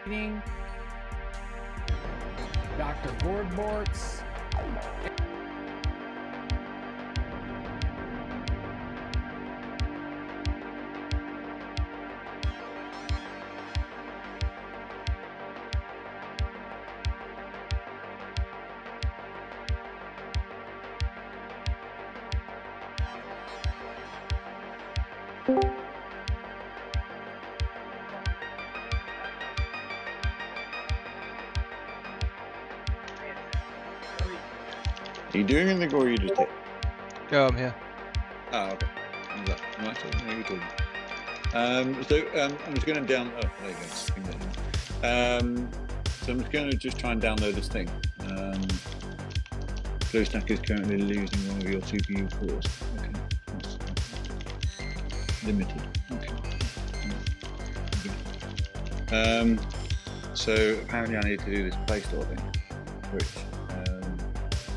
Eating. Dr. Boardborts. Are you doing anything or are you just here? Oh, I'm here. Oh, okay. Right, so now you're talking. I'm just going to down. Oh, there you go. So I'm just going to try and download this thing. FlowStack is currently losing one of your CPU cores. Okay. Limited. Okay. So apparently I need to do this Play Store thing, which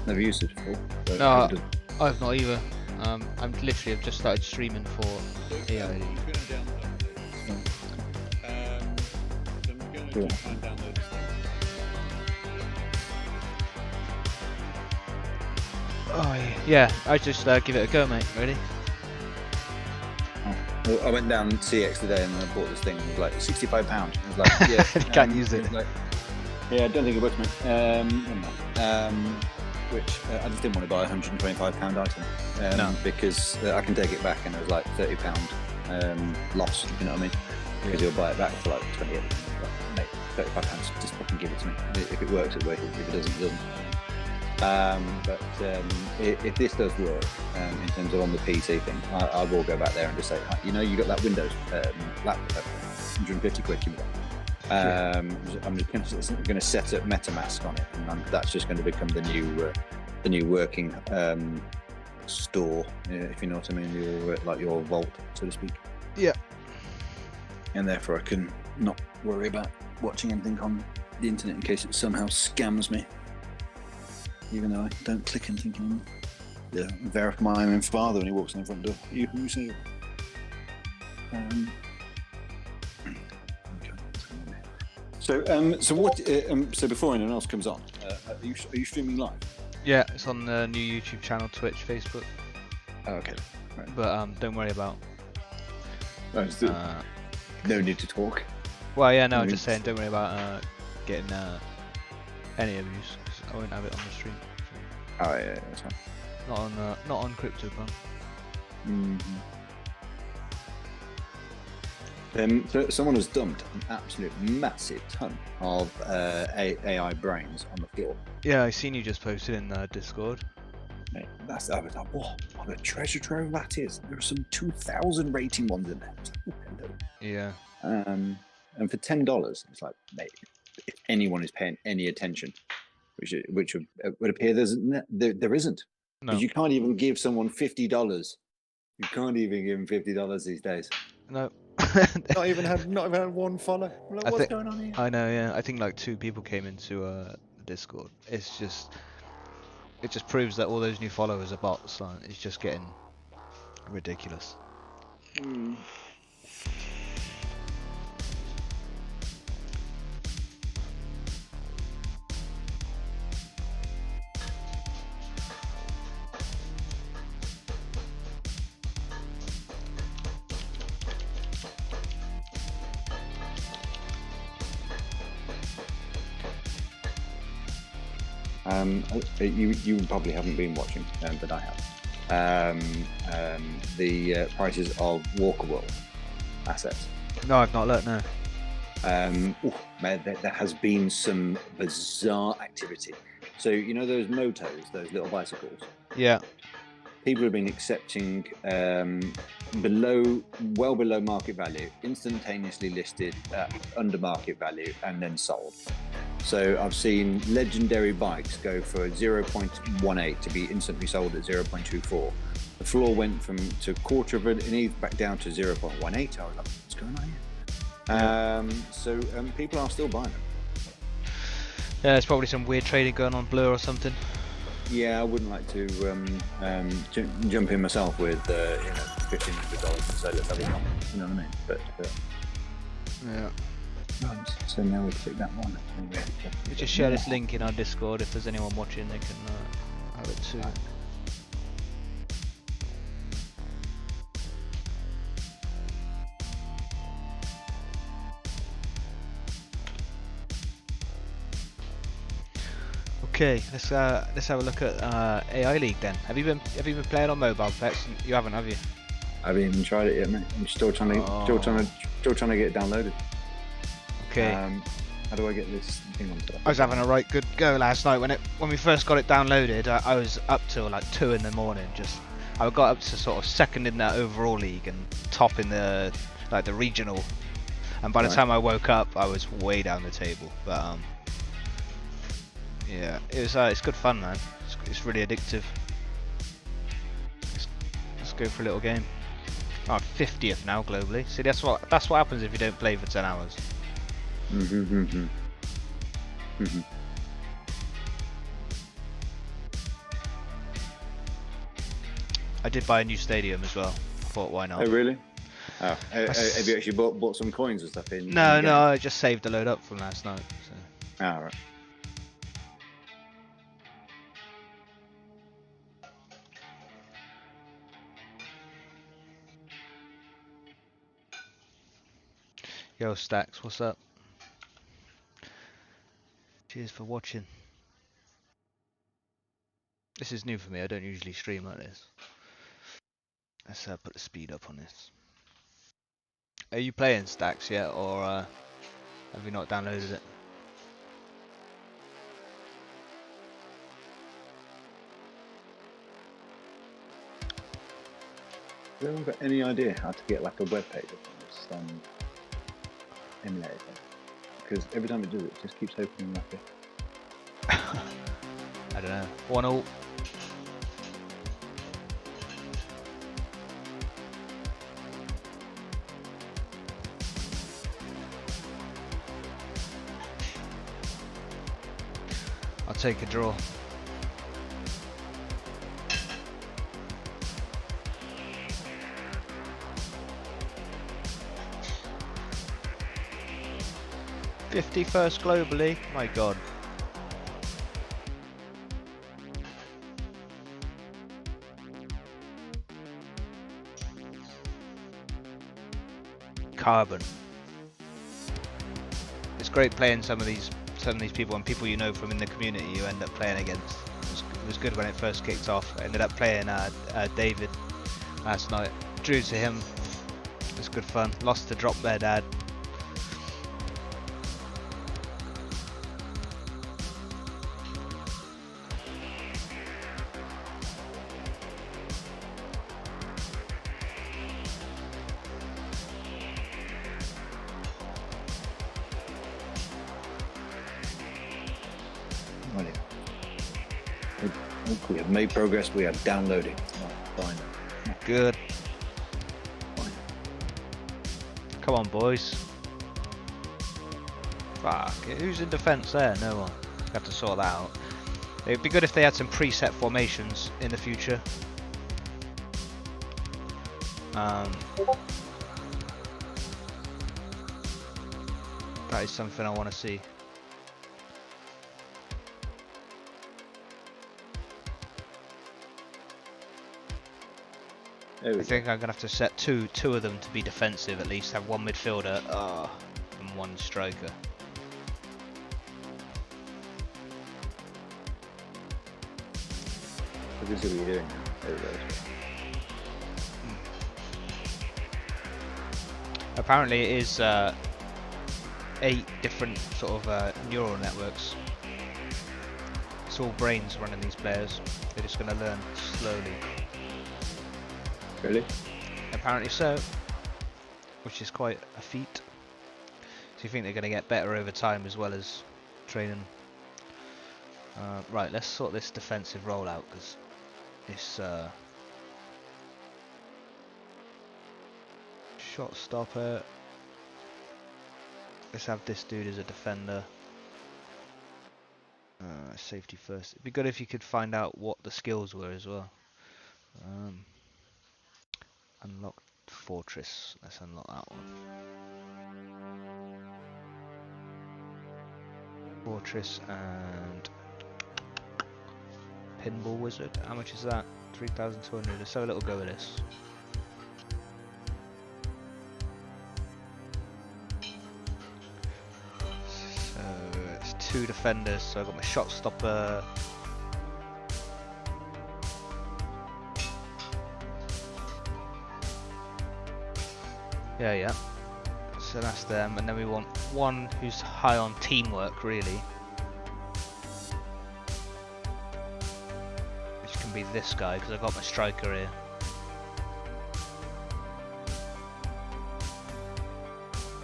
never used it before. So No, I've not either. I've just started streaming for AI. So I'm going to try and download this thing. Oh yeah, I just give it a go, mate. Ready? Well, I went down CX today and I bought this thing. It was like £65. I was like, yeah, You can't use it. Like, yeah, I don't think it works, mate. Which I just didn't want to buy a £125 item No. because I can take it back and it was like £30 loss. You know what I mean? Because you'll buy it back for like 28. Mate, £35. Just fucking give it to me. If it works, it works. If it doesn't, it doesn't. But if this does work in terms of on the PC thing, I will go back there and just say, you know, you got that Windows laptop, 150 quid. I'm just going to set up MetaMask on it, and that's just going to become the new working store, if you know what I mean, like your vault, so to speak. Yeah. And therefore, I can not worry about watching anything on the internet in case it somehow scams me. Even though I don't click anything on verify my own father when he walks in the front door. You see. So what? So before anyone else comes on, are you streaming live? Yeah, it's on the new YouTube channel, Twitch, Facebook. Oh, okay. Right. But don't worry about. No need to talk. Well, yeah, no, I'm just saying, don't worry about getting any abuse, because I won't have it on the stream. Oh yeah, that's fine. Not on Cryptopunk. So someone has dumped an absolute massive ton of AI brains on the floor. Yeah, I seen you just posted in Discord. Mate, I was like, what a treasure trove that is. There are some 2,000 rating ones in there. Yeah. And for $10, it's like, mate, if anyone is paying any attention, which would appear there isn't. No. Because you can't even give someone $50. You can't even give them $50 these days. No. not even had one follow. Like, what's going on here? I know, yeah. I think like 2 people came into the Discord. It just proves that all those new followers are bots. Like, it's just getting ridiculous. You probably haven't been watching, but I have. The prices of Walker World assets. No, I've not looked, no. Man, there has been some bizarre activity. So you know those motos, those little bicycles. Yeah. People have been accepting well below market value, instantaneously listed at under market value, and then sold. So I've seen legendary bikes go for 0.18 to be instantly sold at 0.24. The floor went to a quarter of an ETH back down to 0.18. I was like, what's going on here? So people are still buying them. Yeah, there's probably some weird trading going on Blur or something. Yeah, I wouldn't like to jump in myself with $1,500 and say let's have a comment. You know what I mean? But yeah. Right, so now we pick that one. We just share this link in our Discord. If there's anyone watching, they can have it too. Okay, let's have a look at AI League then. Have you been playing on mobile, Pets? You haven't, have you? I haven't even tried it yet, mate. I'm still trying to get it downloaded. Okay. How do I get this thing onto that? I was having a right good go last night when we first got it downloaded. I was up till like 2 in the morning. I got up to sort of second in that overall league and top in the regional. And by the time I woke up, I was way down the table. But yeah, it's good fun, man. It's really addictive. Let's go for a little game. Oh, 50th now globally. See, that's what happens if you don't play for 10 hours. I did buy a new stadium as well. I thought, why not? Oh, really? Oh, have you actually bought some coins and stuff in? No, I just saved a load up from last night. So. Ah, right. Yo, Stacks, what's up? Cheers for watching. This is new for me. I don't usually stream like this. Let's put the speed up on this. Are you playing Stacks yet, or have you not downloaded it? Have you got any idea how to get like a web page up on this emulator? Because every time it does it, it just keeps opening like a... I don't know. 1-0. I'll take a draw. '51st globally, my god. Carbon. It's great playing some of these people and people you know from in the community you end up playing against. It was good when it first kicked off. I ended up playing David last night. Drew to him. It was good fun. Lost to Drop Their Dad. We have made progress. We are downloading. Oh, fine. Good. Fine. Come on, boys. Fuck. Who's in defence there? No one. Have to sort that out. It'd be good if they had some preset formations in the future. That is something I want to see. I think I'm gonna have to set two of them to be defensive at least. Have one midfielder and one striker. What is it we're doing? There we go. Apparently it is 8 different sort of neural networks. It's all brains running these players. They're just gonna learn slowly. Really? Apparently so, which is quite a feat. So you think they're going to get better over time as well as training. Right, let's sort this defensive role out because this shot stopper. Let's have this dude as a defender. Safety first. It'd be good if you could find out what the skills were as well. Unlock fortress. Let's unlock that one. Fortress and Pinball Wizard. How much is that? 3,200. Let's have a little go with this. So it's 2 defenders. So I've got my shot stopper. Yeah. So that's them, and then we want one who's high on teamwork, really. Which can be this guy, because I've got my striker here.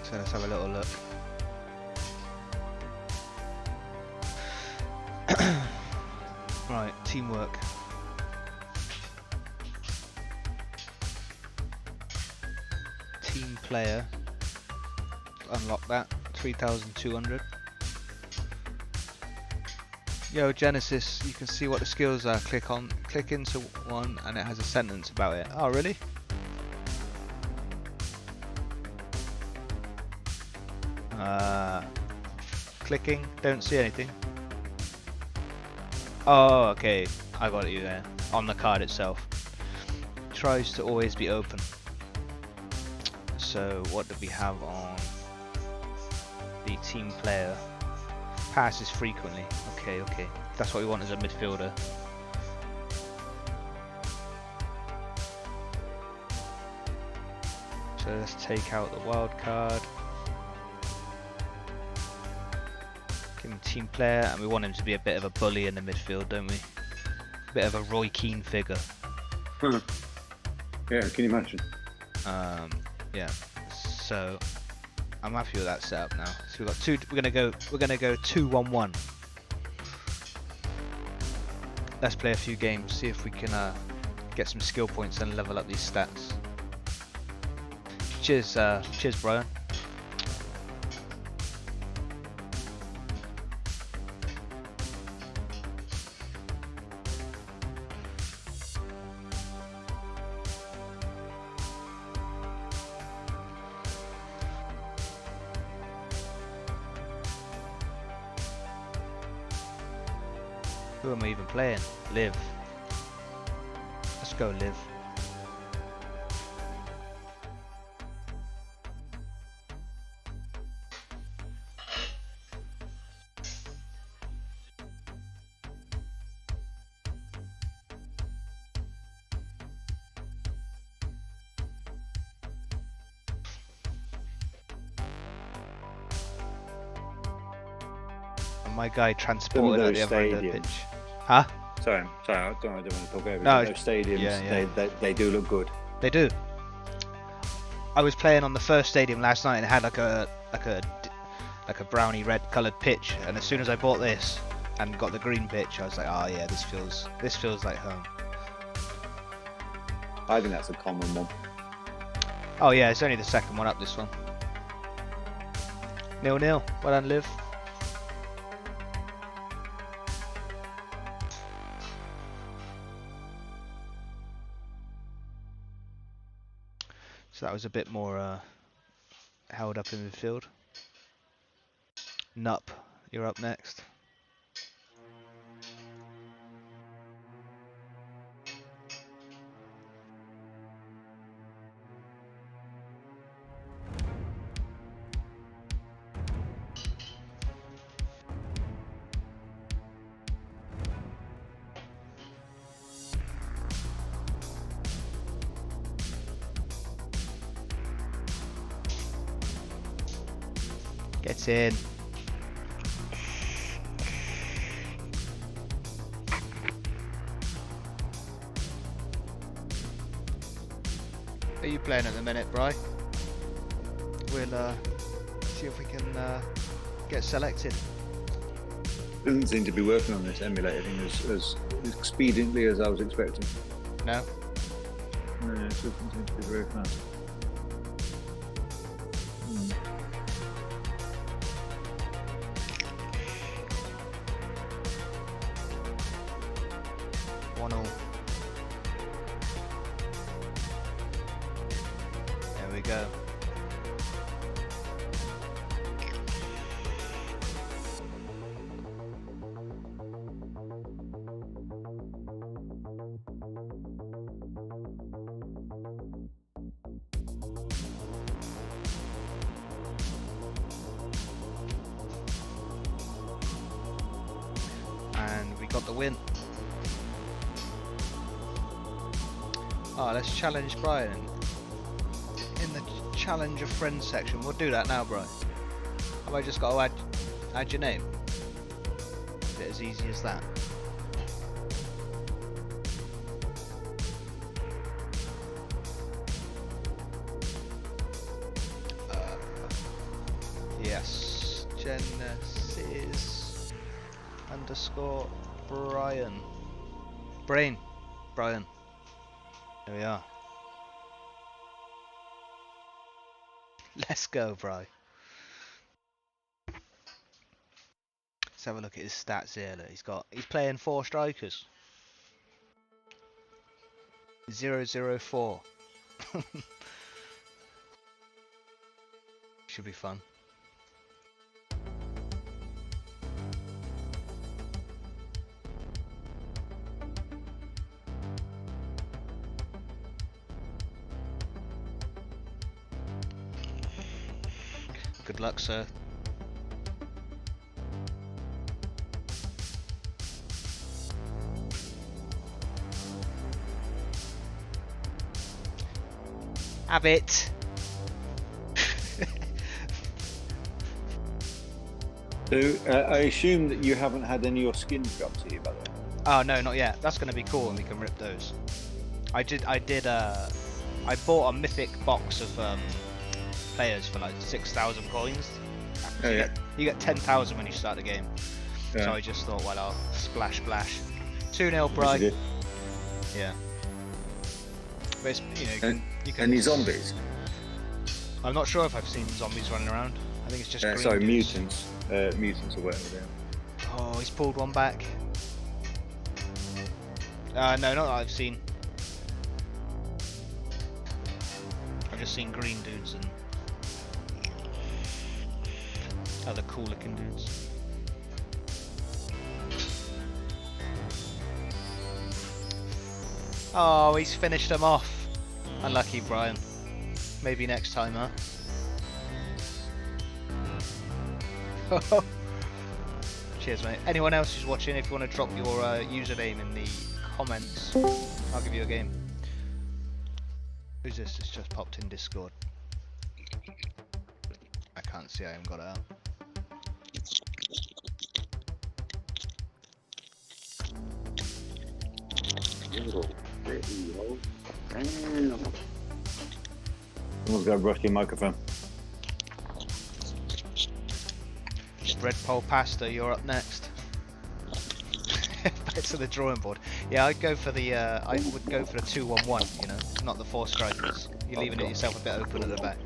So let's have a little look. Right, teamwork. Team player. Unlock that. 3,200. Yo, Genesis, you can see what the skills are. Click into one, and it has a sentence about it. Oh, really? Clicking, don't see anything. Oh, okay. I got you there. On the card itself. Tries to always be open. So, what do we have on the team player? Passes frequently. Okay. That's what we want as a midfielder. So let's take out the wild card. Give him team player, and we want him to be a bit of a bully in the midfield, don't we? A bit of a Roy Keane figure. Yeah, can you imagine? Yeah. So I'm happy with that setup now. So we've got two. We're gonna go 2-1-1. Let's play a few games. See if we can get some skill points and level up these stats. Cheers, Brian. Who am I even playing? Liv. Let's go, Liv. And my guy transported at the other end of the pitch. Huh? Sorry, I don't want to talk over. No, those stadiums, yeah. They do look good. They do. I was playing on the first stadium last night and it had like a brownie red coloured pitch, and as soon as I bought this and got the green pitch, I was like, oh yeah, this feels like home. I think that's a common one. Oh yeah, it's only the second one up, this one. 0-0. Well done, Liv. So that was a bit more held up in midfield. Nup, you're up next. Gets in. Are you playing at the minute, Bri? We'll see if we can get selected. Doesn't seem to be working on this emulator thing as expediently as I was expecting. No? No, it doesn't seem to be very fast. 1-0. There we go. got the win. Oh, let's challenge Brian in the challenge a friend section. We'll do that now, Brian. Have I just got to add your name? Is it as easy as that? Yes, Genesis _ Brian. Brian. There we are. Let's go, bro. Let's have a look at his stats here. Look, he's playing 4 strikers. 004. Should be fun. Good luck, sir. Have it. So I assume that you haven't had any of your skins dropped to you, by the way. Oh no, not yet. That's going to be cool, and we can rip those. I bought a mythic box of players for like 6,000 coins. Oh, yeah. You get 10,000 when you start the game. Yeah. So I just thought, well, I'll splash. 2-0, Brian. Yeah. But it's, you can. Any zombies? I'm not sure if I've seen zombies running around. I think it's just green sorry, dudes. mutants. Mutants or whatever they are. Oh, he's pulled one back. No, not that I've seen. I've just seen green dudes and other cool looking dudes. Oh, he's finished them off. Unlucky, Brian. Maybe next time, huh? Cheers, mate. Anyone else who's watching, if you want to drop your username in the comments, I'll give you a game. Who's this? It's just popped in Discord. I can't see, I haven't got it out. Someone's got to brush your microphone. Red Pole Pasta, you're up next. Back to the drawing board. Yeah, I'd go for the. I would go for the 2-1-1. You know, not the 4 strikers. You're leaving it yourself a bit open at the back.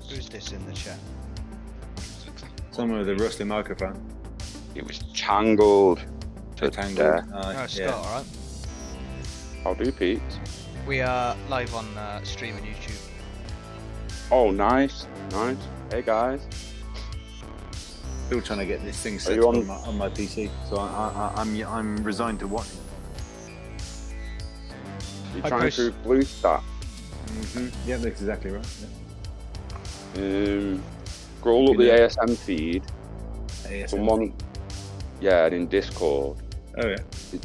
Who's this in the chat? Someone with a rusty microphone. It was tangled. Tangled. Oh, Scott, yeah. alright. I'll do, Pete. We are live on stream on YouTube. Oh, nice. Hey, guys. Still trying to get this thing set you up on- on my PC, so I'm resigned to watching. You're I trying post- to blue stack. Yeah, that's exactly right. Scroll up the ASM feed. Yeah. Someone, yeah, and in Discord. Oh yeah.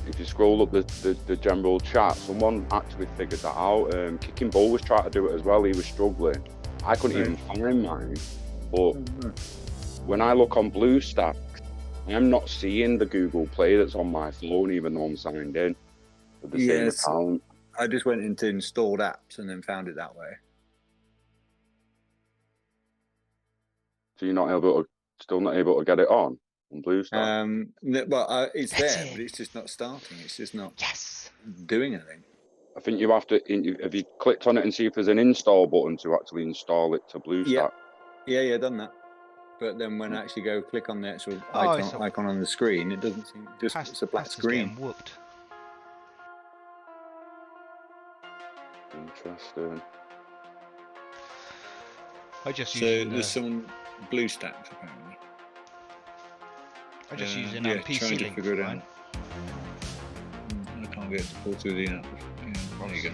If you scroll up the general chat, someone actually figured that out. Kicking Bull was trying to do it as well. He was struggling. I couldn't even find mine. But when I look on BlueStacks, I'm not seeing the Google Play that's on my phone, even though I'm signed in with the same account. I just went into installed apps and then found it that way. So you're still not able to get it on BlueStacks? Well, it's there, but it's just not starting. It's just not doing anything. I think you have to. Have you clicked on it and see if there's an install button to actually install it to BlueStacks? Yeah, done that. But then when I actually go click on the actual icon on the screen, it doesn't seem. It's a black screen. Getting whooped. Interesting. I just So using, there's some BlueStacks apparently. I'm just using trying PC to link. figure it Right? out. I can't get it to pull through the app. Yeah, there you go.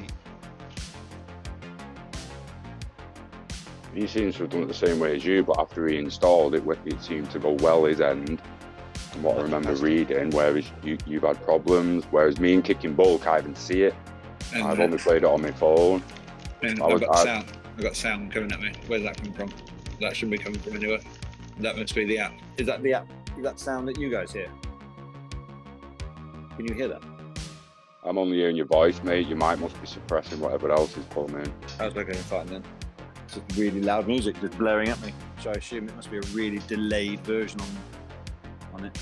He seems to have done it the same way as you, but after he installed it, it seemed to go well his end. From what I remember reading, whereas you've had problems, whereas me and Kicking Bull can't even see it. And I've only played it on my phone. And I've got sound coming at me. Where's that coming from? That shouldn't be coming from anywhere. That must be the app. Is that the app? Is that sound that you guys hear? Can you hear that? I'm only hearing your voice, mate. Your mic must be suppressing whatever else is coming. How's that going to find then? It's just really loud music just blaring at me. So I assume it must be a really delayed version on it.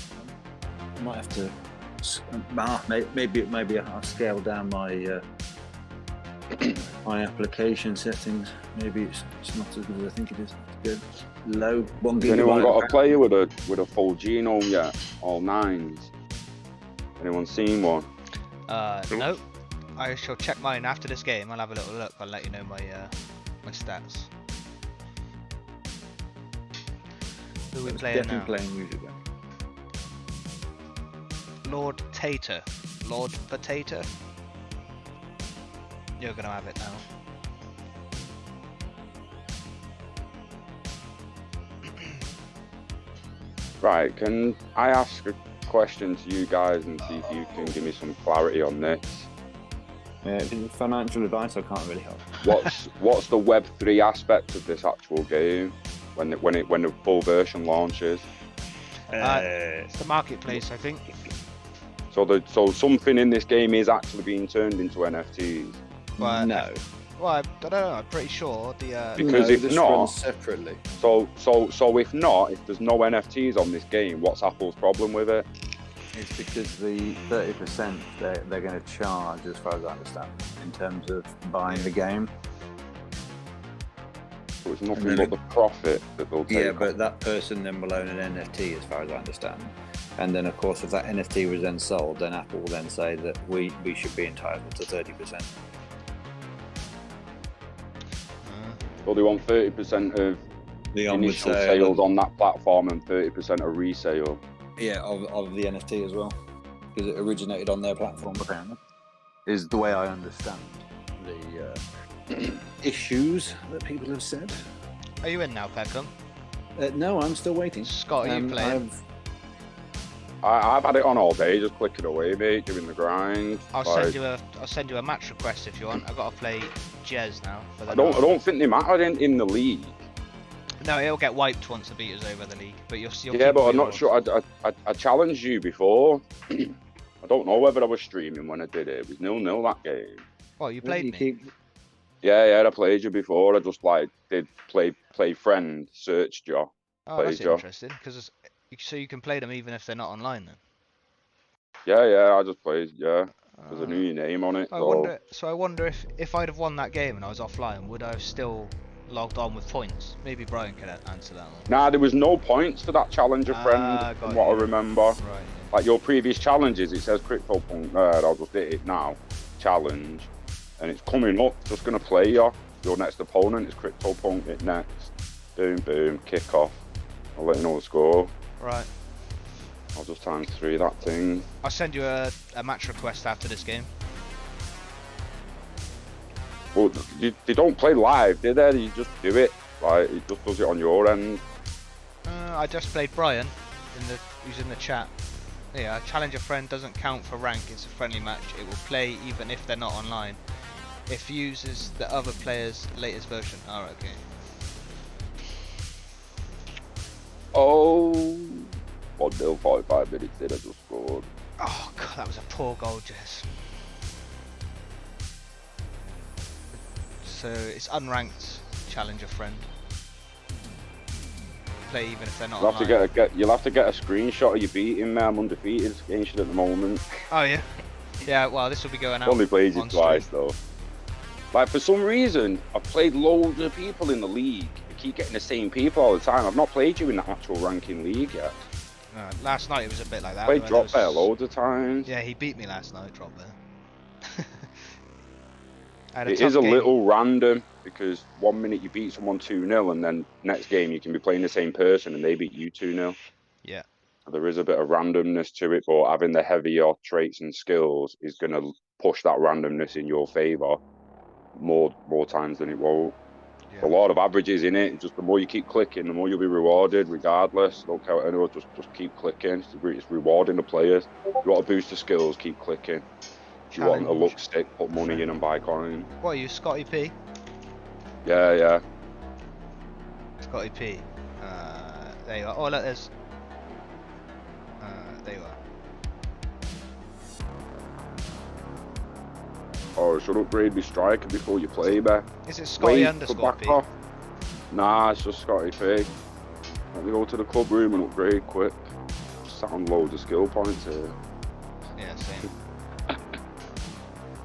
I might have to. Maybe I'll scale down my my application settings. Maybe it's not as good as I think it is. It's good. Low 1 gigabyte. Has anyone got a player with a full genome yet? All 9s? Anyone seen one? No. I shall check mine after this game. I'll have a little look. I'll let you know my my stats. Who are we playing now? Playing music then. Lord Tater. Lord Potato. You're gonna have it now. Right, can I ask a question to you guys and see if you can give me some clarity on this? Yeah, financial advice I can't really help. What's the Web3 aspect of this actual game when the full version launches? It's the marketplace, I think. So something in this game is actually being turned into NFTs. Well, no. Well, I don't know. I'm pretty sure the. Because if not, separately. So if not, if there's no NFTs on this game, what's Apple's problem with it? It's because the 30% they're going to charge, as far as I understand, in terms of buying the game. So it's nothing but the profit that they'll take. Yeah, but that person then will own an NFT, as far as I understand. And then, of course, if that NFT was then sold, then Apple will then say that we should be entitled to 30%. So they want 30% of the initial sales on that platform and 30% of resale. Yeah, of the NFT as well, because it originated on their platform, apparently. Is the way I understand the issues that people have said. Are you in now, Peckham? No, I'm still waiting. Scott, are you playing? I've had it on all day, just clicking away, mate, doing the grind. I'll send you a match request if you want. I've got to play Jez now. I don't think they matter in the league. No, it'll get wiped once the beater's over the league. But you'll yeah, but I'm not sure. I challenged you before. I don't know whether I was streaming when I did it. It was 0-0 that game. Well, you played me. Yeah, I played you before. I just did play friend, searched you. Oh, that's interesting. Because so you can play them even if they're not online then. Yeah, I just played. Yeah, because I knew your name on it. I wonder if I'd have won that game and I was offline, would I have still logged on with points? Maybe Brian could answer that one. Nah, there was no points for that challenger friend, from what I remember. Right. Like your previous challenges, it says Cryptopunk there. I'll just hit it now. Challenge, and it's coming up. Just gonna play you. Your next opponent is Cryptopunk. It next. Boom, kick off. I'll let you know the score. Right. I'll just times 3 that thing. I'll send you a match request after this game. Well, they don't play live, do they? You just do it. Like, it just does it on your end. I just played Brian, who's in the chat. Yeah, a challenger friend doesn't count for rank. It's a friendly match. It will play even if they're not online. If uses the other player's latest version. Alright, okay. Oh, 1-0, 45 minutes in, I just scored. Oh god, that was a poor goal, Jess. So it's unranked challenger friend. Play even if they're not online. You'll have to get a screenshot of you beating me. I'm undefeated against you at the moment. Oh yeah? Yeah, well this will be going out. Only played you twice though. Like for some reason, I've played loads of people in the league. I keep getting the same people all the time. I've not played you in the actual ranking league yet. Last night it was a bit like that. Played Drop Bear loads of times. Yeah, he beat me last night, Drop Bear. It is a little random because 1 minute you beat someone 2-0 and then next game you can be playing the same person and they beat you 2-0. Yeah. There is a bit of randomness to it, but having the heavier traits and skills is going to push that randomness in your favour more times than it won't. A lot of averages in it. Just the more you keep clicking, the more you'll be rewarded, regardless. Don't care what anyone. Just keep clicking. It's rewarding the players. If you want to boost the skills, keep clicking. If you want a look stick, put money in and buy coins. What are you, Scotty P? Yeah. Scotty P. There you are. Oh look, there's. There you are. Oh, should upgrade my striker before you play, man. Is it Scotty underscore P? Off. Nah, it's just Scotty P. Let me go to the club room and upgrade quick. Just sat on loads of skill points here. Yeah, same.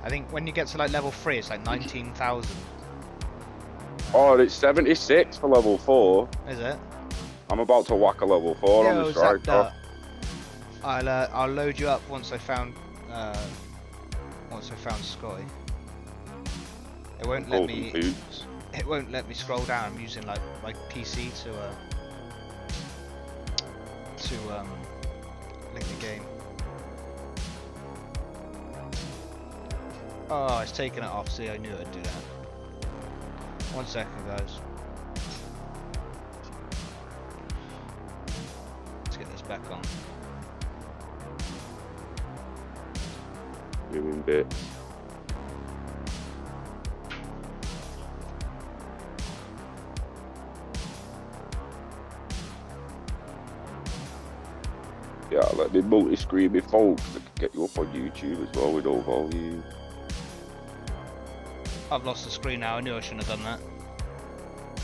I think when you get to like level 3, it's like 19,000. Oh, it's 76 for level 4. Is it? I'm about to whack a level 4 on the striker. I'll load you up once I found Scotty. It won't let me. Boots. It won't let me scroll down. I'm using like my PC to link the game. Oh, it's taking it off. See, I knew it'd do that. 1 second, guys. Let's get this back on. Doing bits. Yeah, let me multi-screen me folks that can get you up on YouTube as well with all volume. I've lost the screen now. I knew I shouldn't have done that.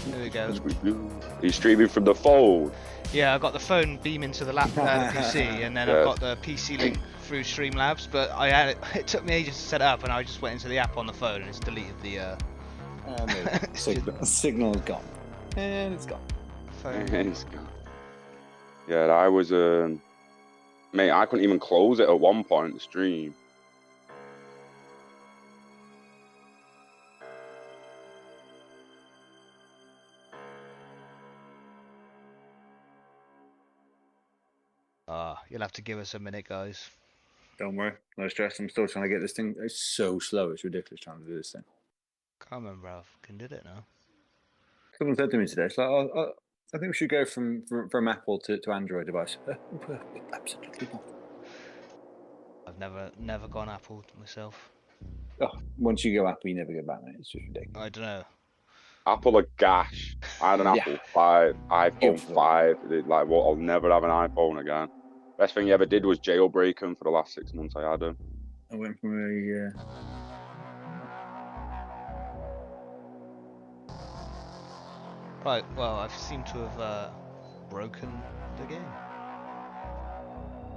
There we go. Are you streaming from the phone? Yeah, I got the phone beaming to the PC, and then I've got the PC link through Streamlabs. But it took me ages to set it up, and I just went into the app on the phone, and it's deleted the. Signal's gone, and it's gone. It's gone. Yeah, I was mate, I couldn't even close it at one point in the stream. You'll have to give us a minute, guys. Don't worry, no stress. I'm still trying to get this thing. It's so slow. It's ridiculous trying to do this thing. Come on, bro. Can do it now. Someone said to me today, it's like, I think we should go from Apple to Android device. Absolutely not. I've never gone Apple myself. Oh, once you go Apple, you never go back, mate. It's just ridiculous. I don't know. Apple are gash. I had an Apple 5, iPhone 5. Like, what? I'll never have an iPhone again. Best thing you ever did was jailbreak them for the last 6 months I had them. I went from a. Right. Well, I seem to have broken the game.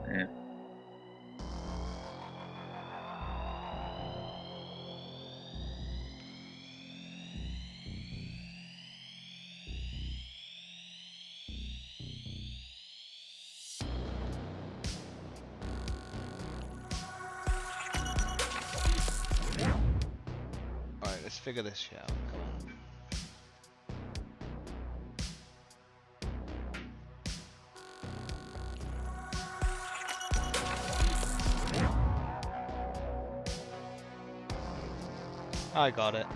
Yeah. Let's figure this shit out. Come on. I got it.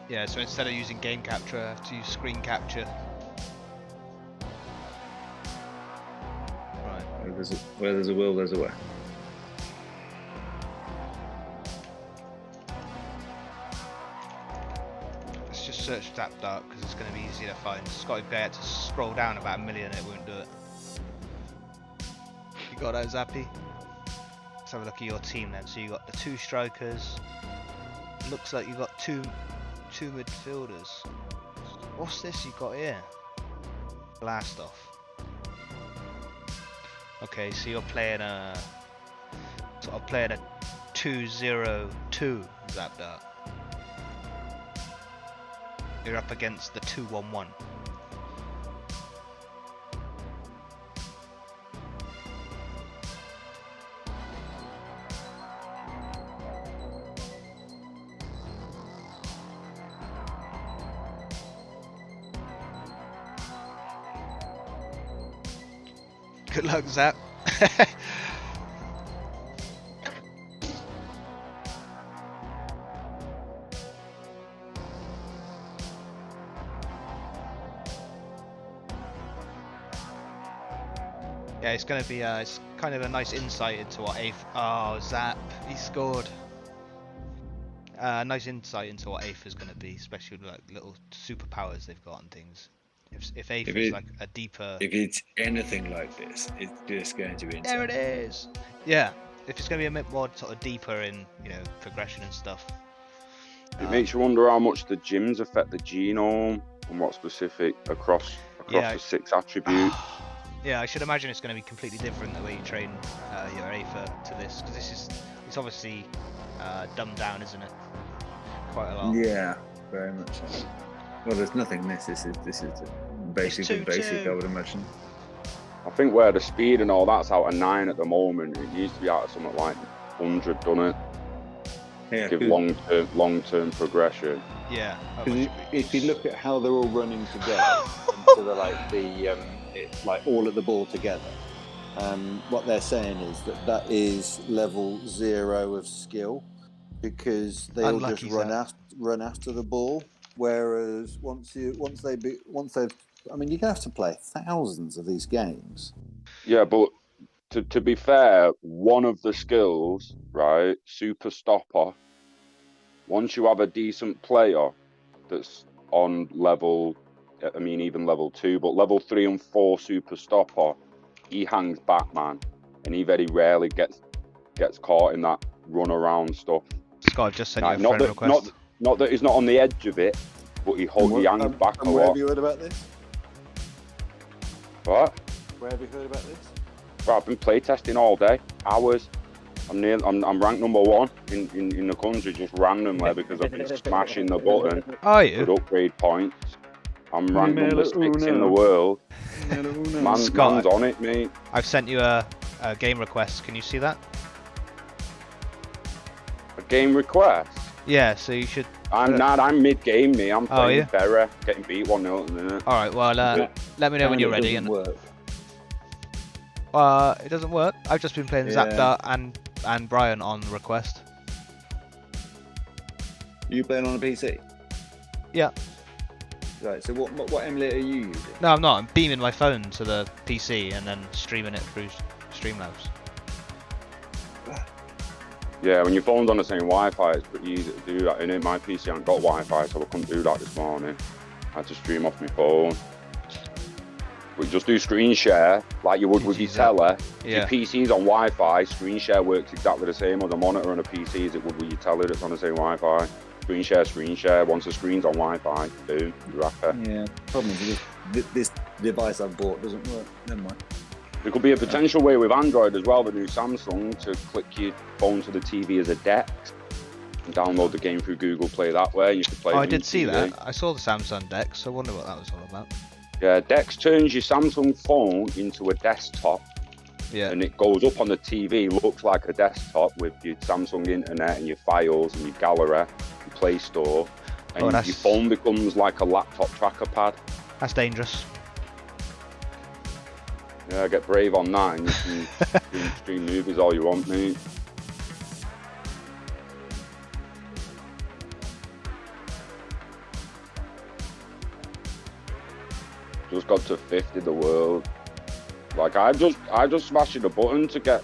Yeah, so instead of using game capture, I have to use screen capture. Where there's a will, there's a way. Let's just search Zap Dark because it's going to be easier to find. Scotty P had to scroll down about 1 million, it won't do it. You got that, Zappy? Let's have a look at your team then. So you got the 2 strikers. Looks like you got two midfielders. What's this you got here? Blast off. Okay, so you're playing a 2-0-2 Zapdart. You're up against the 2-1-1. Good luck, Zap. Yeah, it's gonna be it's kind of a nice insight into what Zap, he scored. Nice insight into what Aether is gonna be, especially with like little superpowers they've got and things. If Aether is like a deeper. If it's anything like this, it's just going to be insane. There it is. Yeah, if it's gonna be a bit more sort of deeper in progression and stuff. It makes you wonder how much the gyms affect the genome and what specific across the 6 attributes. Yeah, I should imagine it's going to be completely different the way you train your Aether to this, because it's obviously dumbed down, isn't it? Quite a lot. Yeah, very much so. Well, there's nothing. This is basic, I would imagine. I think where the speed and all that's out of 9 at the moment, it needs to be out of something like 100, doesn't it? Yeah, give long-term progression. Yeah. Because if you look at how they're all running together, into like all of the ball together, what they're saying is that is level 0 of skill, because they all just run after the ball. Whereas once they've, I mean, you're gonna have to play thousands of these games. Yeah, but to be fair, one of the skills, right, super stopper. Once you have a decent player that's on level, I mean, even level 2, but level 3 and 4 super stopper, he hangs back, man, and he very rarely gets caught in that run around stuff. Scott, I've just sent you a friend request. Not that he's not on the edge of it, but he hangs back a lot. Where have you heard about this? What? Where have you heard about this? Bro, I've been playtesting all day, hours. I'm ranked number 1 in the country just randomly because I've been smashing the button. Are you? With upgrade points. I'm ranked number 6 in the world. Man's on it, mate. I've sent you a game request. Can you see that? A game request? Yeah, so you should. I'm mid-game, me. I'm playing yeah? Berra, getting beat 1-0 at the minute. All right. Well, let me know when you're ready. And work. It doesn't work. I've just been playing Zapda and Brian on request. You playing on a PC? Yeah. Right. So what emulator are you using? No, I'm not. I'm beaming my phone to the PC and then streaming it through Streamlabs. Yeah, when your phone's on the same Wi-Fi, it's pretty easy to do that. And my PC hasn't got Wi-Fi, so I couldn't do that this morning. I had to stream off my phone. We just do screen share like you would with your tele. Yeah. If your PC's on Wi-Fi, screen share works exactly the same on a monitor on a PC as it would with your tele that's on the same Wi-Fi. Screen share. Once the screen's on Wi-Fi, boom, you're happy. Yeah. Problem is this device I've bought doesn't work. Never mind. There could be a potential way with Android as well, the new Samsung, to click your phone to the TV as a deck and download the game through Google Play that way. You could play. Oh, I did see that. I saw the Samsung Dex. I wonder what that was all about. Yeah, Dex turns your Samsung phone into a desktop. Yeah. And it goes up on the TV, looks like a desktop with your Samsung internet and your files and your gallery, your Play Store, and your phone becomes like a laptop tracker pad. That's dangerous. Yeah, get brave on that and you can stream movies all you want, mate. Just got to 5th in the world. Like I just smashing the button to get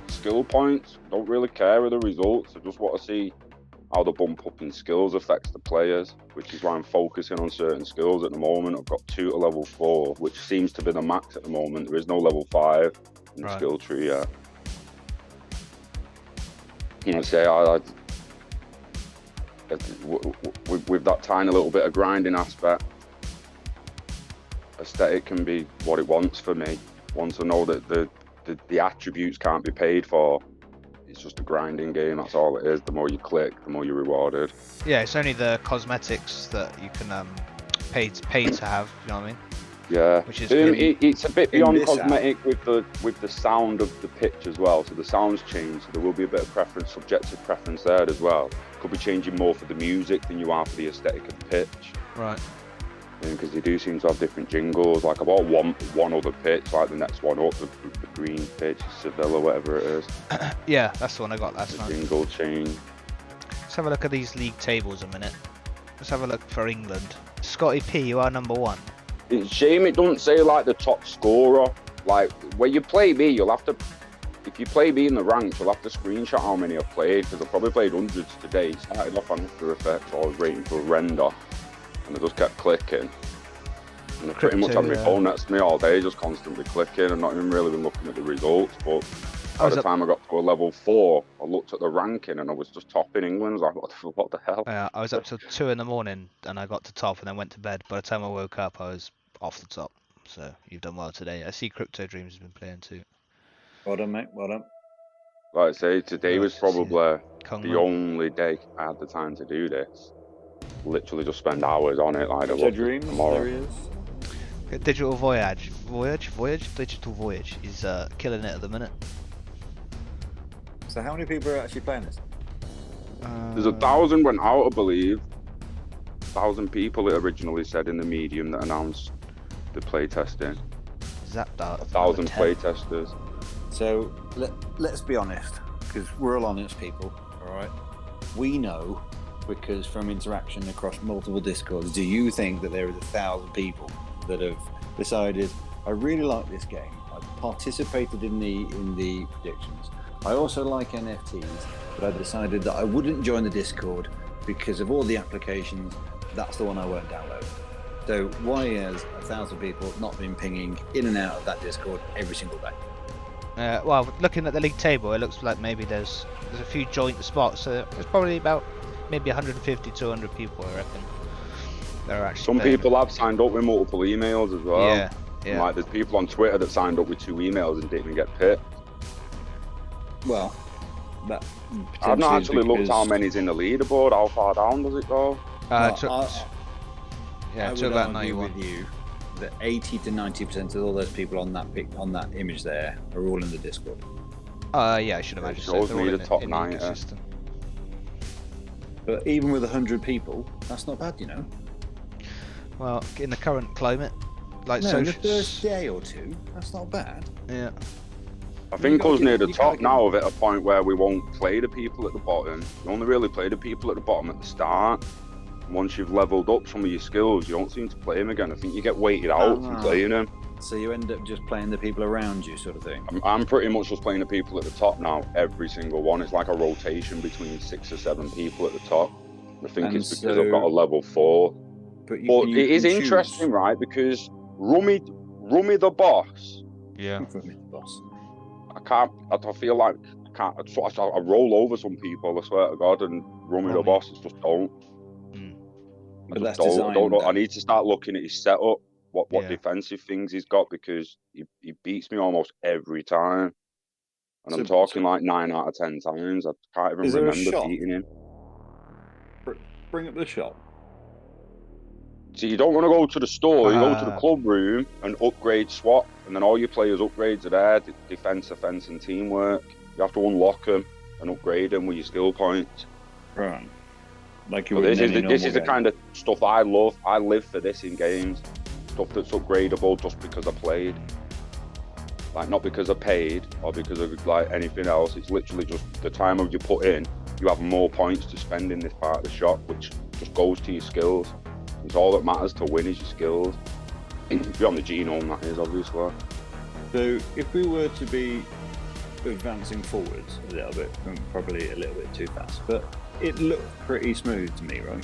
skill points. Don't really care with the results. I just want to see how the bump up in skills affects the players, which is why I'm focusing on certain skills at the moment. I've got 2 to level 4, which seems to be the max at the moment. There is no level 5 in the skill tree yet. You know, say with that tiny little bit of grinding aspect, aesthetic can be what it wants for me. Once I know that the attributes can't be paid for, it's just a grinding game. That's all it is. The more you click, the more you're rewarded. Yeah, it's only the cosmetics that you can pay to have. You know what I mean? Yeah. Which is it's a bit beyond cosmetic with the sound of the pitch as well. So the sounds change. So there will be a bit of preference, subjective preference there as well. Could be changing more for the music than you are for the aesthetic of the pitch. Right. Because they do seem to have different jingles. Like I bought one other pitch, like the next one up, the green pitch, Sevilla, whatever it is. Yeah, that's the one I got last night. Jingle change. Let's have a look at these league tables a minute. Let's have a look for England. Scotty P, you are number 1. It's a shame it doesn't say like the top scorer like when you play me, you'll have to. If you play me in the ranks, you'll have to screenshot how many I've played, because I've probably played hundreds today. Started off on After Effects, I was waiting for a render, and I just kept clicking. And I pretty much had my phone next to me all day, just constantly clicking, and not even really been looking at the results. But by the time I got to a level 4, I looked at the ranking, and I was just topping England. I was like, what the hell? Yeah, I was up till 2 in the morning, and I got to top, and then went to bed. By the time I woke up, I was off the top. So you've done well today. I see Crypto Dreams has been playing too. Well done, mate. Well done. Like I say, today was probably the Kong only day I had the time to do this. Literally just spend hours on it. Like Dreams, tomorrow. there he is. Digital Digital Voyage is killing it at the minute. So how many people are actually playing this? There's 1,000 went out, I believe. 1,000 people, it originally said in the medium that announced the play testing. Zapped out. 1,000 play testers. So let's be honest, because we're all honest people, all right? We know, because from interaction across multiple discords, do you think that there is 1,000 people that have decided, I really like this game, I participated in the predictions, I also like NFTs, but I decided that I wouldn't join the Discord because of all the applications, that's the one I won't download. So why has 1,000 people not been pinging in and out of that Discord every single day? Well, looking at the league table, it looks like maybe there's a few joint spots. So there's probably about maybe 150, 200 people, I reckon. That are actually Some playing. people have signed up with multiple emails as well. Yeah, yeah. Like there's people on Twitter that signed up with 2 emails and didn't even get picked. Well, that I've not actually looked how many's in the leaderboard. How far down does it go? I to would about argue 91. with you that 80 to 90% of all those people on that image there are all in the Discord. Yeah, I should imagine so. shows They're me all the in top in 90. ecosystem. But even with 100 people, that's not bad, you know. Well, in the current climate, like No, in the social. first day or two, that's not bad. Yeah. I think us near the you top gotta now have hit a point where we won't play the people at the bottom. You only really play the people at the bottom at the start. Once you've leveled up some of your skills, you don't seem to play them again. I think you get weighted out from playing them. So you end up just playing the people around you, sort of thing. I'm pretty much just playing the people at the top now, every single one. It's like a rotation between 6 or 7 people at the top. I think And it's because so- I've got a level 4. But But it is interesting, right? Because Rummy the boss, Yeah. Boss. I feel like I roll over some people, I swear to God, and Rummy the boss just don't. I But just that's don't know. designed, I need to start looking at his setup, what Yeah. defensive things he's got, because he beats me almost every time. And I'm So- talking like 9 out of 10 times. I can't even Is there a remember shot? beating him. Bring up the shop. So you don't want to go to the store, you go to the Ah. club room and upgrade swap, and then all your players' upgrades are there, defense, offense and teamwork. You have to unlock them and upgrade them with your skill points. Right. Like you But would this in is any the normal kind of stuff I love. I live for this in games. Stuff that's upgradable just because I played. Like not because I paid or because of like anything else. It's literally just the time you put in, you have more points to spend in this part of the shop, which just goes to your skills. It's all that matters to win is your skills. If you're on the genome, that is obviously. So if we were to be advancing forwards a little bit, probably a little bit too fast, but it looked pretty smooth to me, right?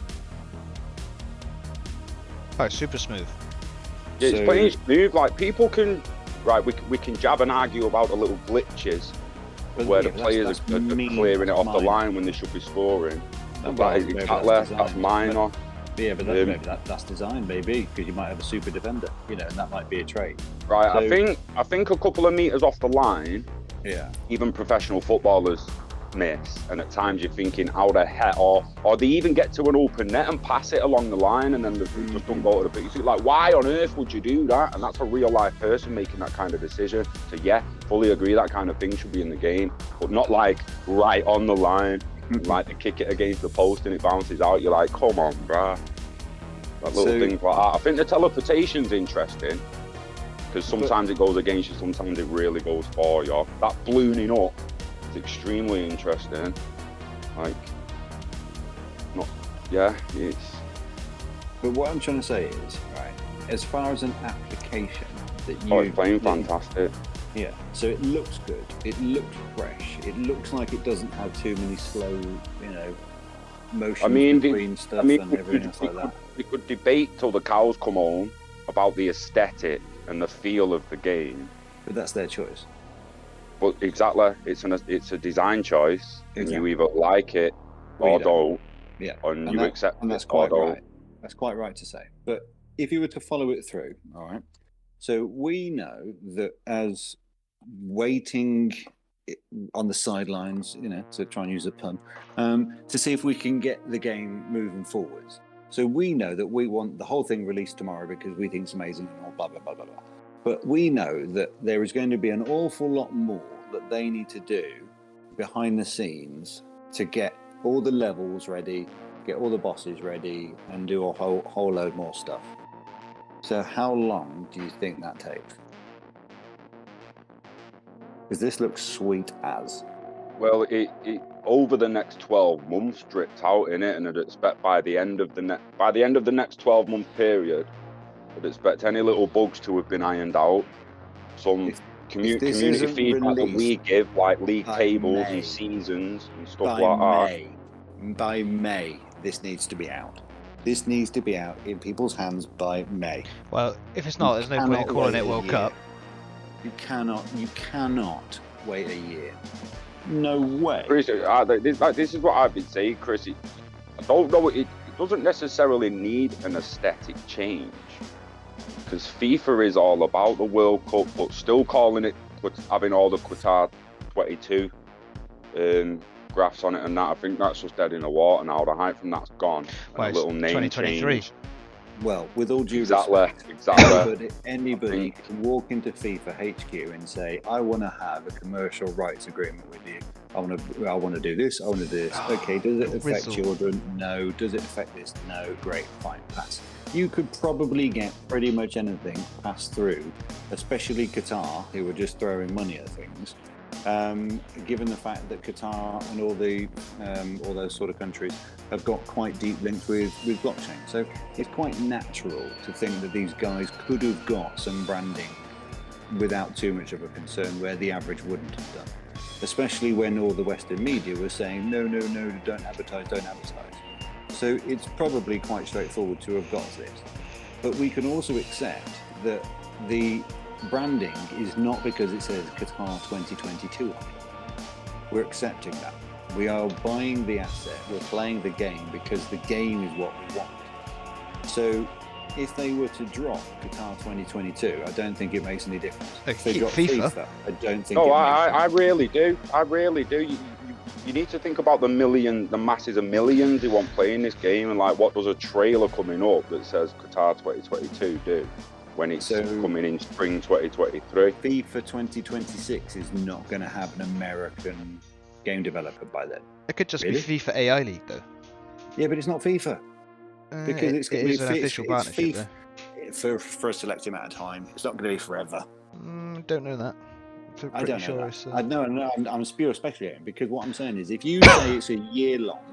Oh, super smooth. Yeah, it's So- pretty smooth. Like people can, right? We can jab and argue about the little glitches where the yeah, players that's are mean, clearing it off the minor. line when they should be scoring. Well, That is maybe exactly that's designed. minor. Yeah, but maybe that's design, maybe, because you might have a super defender, you know, and that might be a trait. Right, So- I think a couple of meters off the line, Yeah. even professional footballers miss, and at times you're thinking how the heck off, or they even get to an open net and pass it along the line, and then they just don't go to the pitch. Like, why on earth would you do that? And that's a real life person making that kind of decision. So yeah, fully agree that kind of thing should be in the game, but not like right on the line. Like they kick it against the post and it bounces out. You're like, come on, bruh. Like little So- things like that. I think the teleportation's interesting because sometimes it goes against you, sometimes it really goes for you. That ballooning up is extremely interesting. Like, not, yeah, it's. But what I'm trying to say is, right, as far as an application, that Oh, it's playing fantastic. Yeah, so it looks good. It looks fresh. It looks like it doesn't have too many slow, motions between stuff and everything else like that. We could debate till the cows come home about the aesthetic and the feel of the game. But that's their choice. But exactly, it's a design choice, and Exactly. you either like it or don't. Yeah, and you accept and that's it or quite don't. right. That's quite right to say. But if you were to follow it through, all right. So we know that as waiting on the sidelines, to try and use a pun, to see if we can get the game moving forwards. So we know that we want the whole thing released tomorrow because we think it's amazing and all blah blah blah blah blah. But we know that there is going to be an awful lot more that they need to do behind the scenes to get all the levels ready, get all the bosses ready, and do a whole load more stuff. So how long do you think that takes? Because this looks sweet as. Well, it over the next 12 months dripped out in it, and I'd expect by the end of the next 12-month period, I'd expect any little bugs to have been ironed out. Some community feedback that we give, like league tables and seasons and stuff like that. By May, this needs to be out. This needs to be out in people's hands by May. Well, if it's not, there's no point in calling it World Cup. You cannot wait a year. No way. Chris, this is what I've been saying, Chris. I don't know. It doesn't necessarily need an aesthetic change, because FIFA is all about the World Cup, but still calling it, having all the Qatar 22 graphs on it and that. I think that's just dead in the water now. The hype from that's gone. Well, a little name 2023. change. Well, with all due respect, anybody can walk into FIFA HQ and say, "I want to have a commercial rights agreement with you. I want to do this. I want to do this." Okay, does it affect children? No. Does it affect this? No. Great, fine, pass. You could probably get pretty much anything passed through, especially Qatar, who are just throwing money at things. Given the fact that Qatar and all those sort of countries have got quite deep links with blockchain, so it's quite natural to think that these guys could have got some branding without too much of a concern, where the average wouldn't have done. Especially when all the Western media was saying no, don't advertise. So it's probably quite straightforward to have got this. But we can also accept that the branding is not because it says Qatar 2022 on it. We're accepting that. We are buying the asset, we're playing the game because the game is what we want. So if they were to drop Qatar 2022, I don't think it makes any difference. If they drop FIFA, I don't think I really do. I really do. You need to think about the masses of millions who want playing this game, and like, what does a trailer coming up that says Qatar 2022 do? When it's coming in spring 2023. FIFA 2026 is not going to have an American game developer by then. It could just be FIFA AI League, though. Yeah, but it's not FIFA. Because it is an official partnership, though. For a selected amount of time. It's not going to be forever. Don't know that. I don't know that. I'm pure speculating, because what I'm saying is, if you say it's a year long,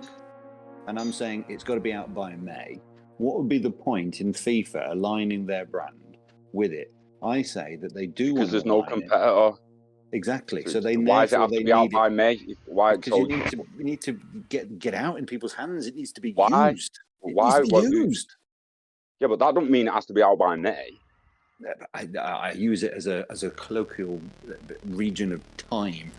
and I'm saying it's got to be out by May, what would be the point in FIFA aligning their brand with it? I say that they do, because there's no competitor. Exactly. So they why does it have to be out by May? Why? Because you need to get out in people's hands. It needs to be used. Why? It needs to be used. Yeah, but that doesn't mean it has to be out by May. I use it as a colloquial region of time,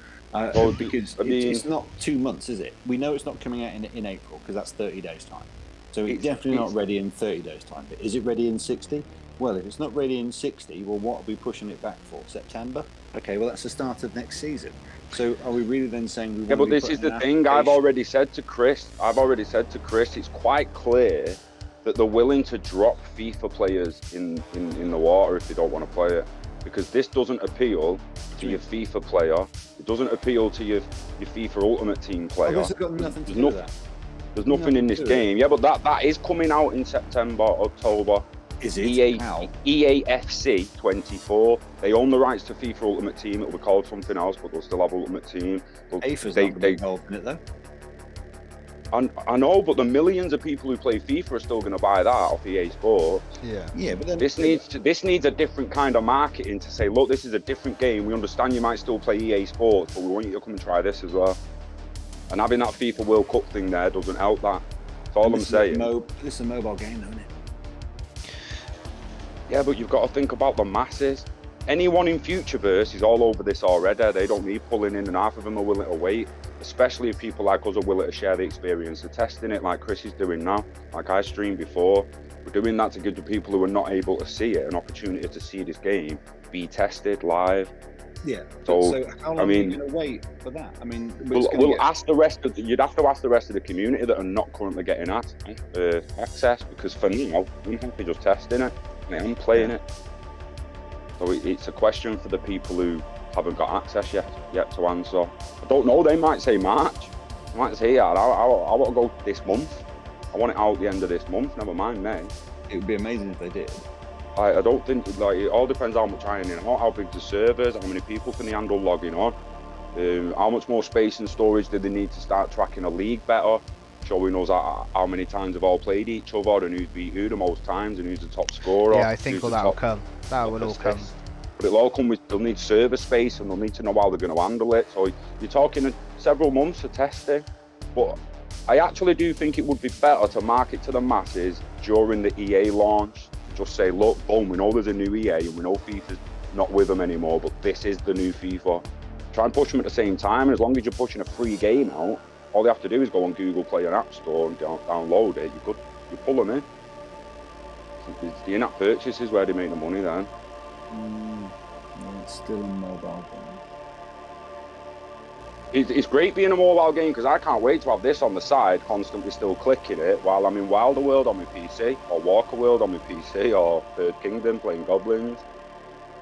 because it's not 2 months, is it? We know it's not coming out in April, because that's 30 days time. So it's definitely not ready in 30 days time. But is it ready in 60? Well, if it's not ready in 60, well, what are we pushing it back for? September? Okay, well, that's the start of next season. So are we really then saying we want to but this is the thing. I've already said to Chris, it's quite clear that they're willing to drop FIFA players in the water if they don't want to play it. Because this doesn't appeal to your FIFA player. It doesn't appeal to your FIFA Ultimate Team player. This has got nothing to do with that. There's nothing in this game. Yeah, but that is coming out in September, October. Is it? EAFC 24. They own the rights to FIFA Ultimate Team. It'll be called something else, but they'll still have Ultimate Team. FIFA's not involved in it, though. I know, but the millions of people who play FIFA are still going to buy that off EA Sports. Yeah. Yeah, but then This needs a different kind of marketing to say, look, this is a different game. We understand you might still play EA Sports, but we want you to come and try this as well. And having that FIFA World Cup thing there doesn't help that. That's all I'm saying. This is a mobile game, though, isn't it? Yeah, but you've got to think about the masses. Anyone in Futureverse is all over this already. They don't need pulling in, and half of them are willing to wait. Especially if people like us are willing to share the experience of testing it, like Chris is doing now. Like I streamed before. We're doing that to give the people who are not able to see it an opportunity to see this game be tested live. Yeah. So how long are you going to wait for that? I mean, we'll ask the rest of you'd have to ask the rest of the community that are not currently getting access, because for now, I'm happy just testing it. I'm playing it. So it's a question for the people who haven't got access yet to answer. I don't know, they might say March. They might say, yeah, I want to go this month. I want it out the end of this month, never mind May. It would be amazing if they did. I don't think, like, it all depends how much ironing out, how big the servers, how many people can they handle logging on, how much more space and storage do they need to start tracking a league better, showing us how many times they've all played each other and who's beat who the most times and who's the top scorer. Yeah, I think all that will come. That will all come. But it'll all come with, they'll need server space and they'll need to know how they're going to handle it. So you're talking several months for testing. But I actually do think it would be better to market to the masses during the EA launch. Just say, look, boom, we know there's a new EA and we know FIFA's not with them anymore, but this is the new FIFA. Try and push them at the same time, and as long as you're pushing a free game out, all they have to do is go on Google Play and App Store and download it. You pull them in. It's the in-app purchases where they make the money then. It's still a mobile game. It's great being a mobile game because I can't wait to have this on the side, constantly still clicking it while I'm in Wilder World on my PC, or Walker World on my PC, or Third Kingdom playing Goblins.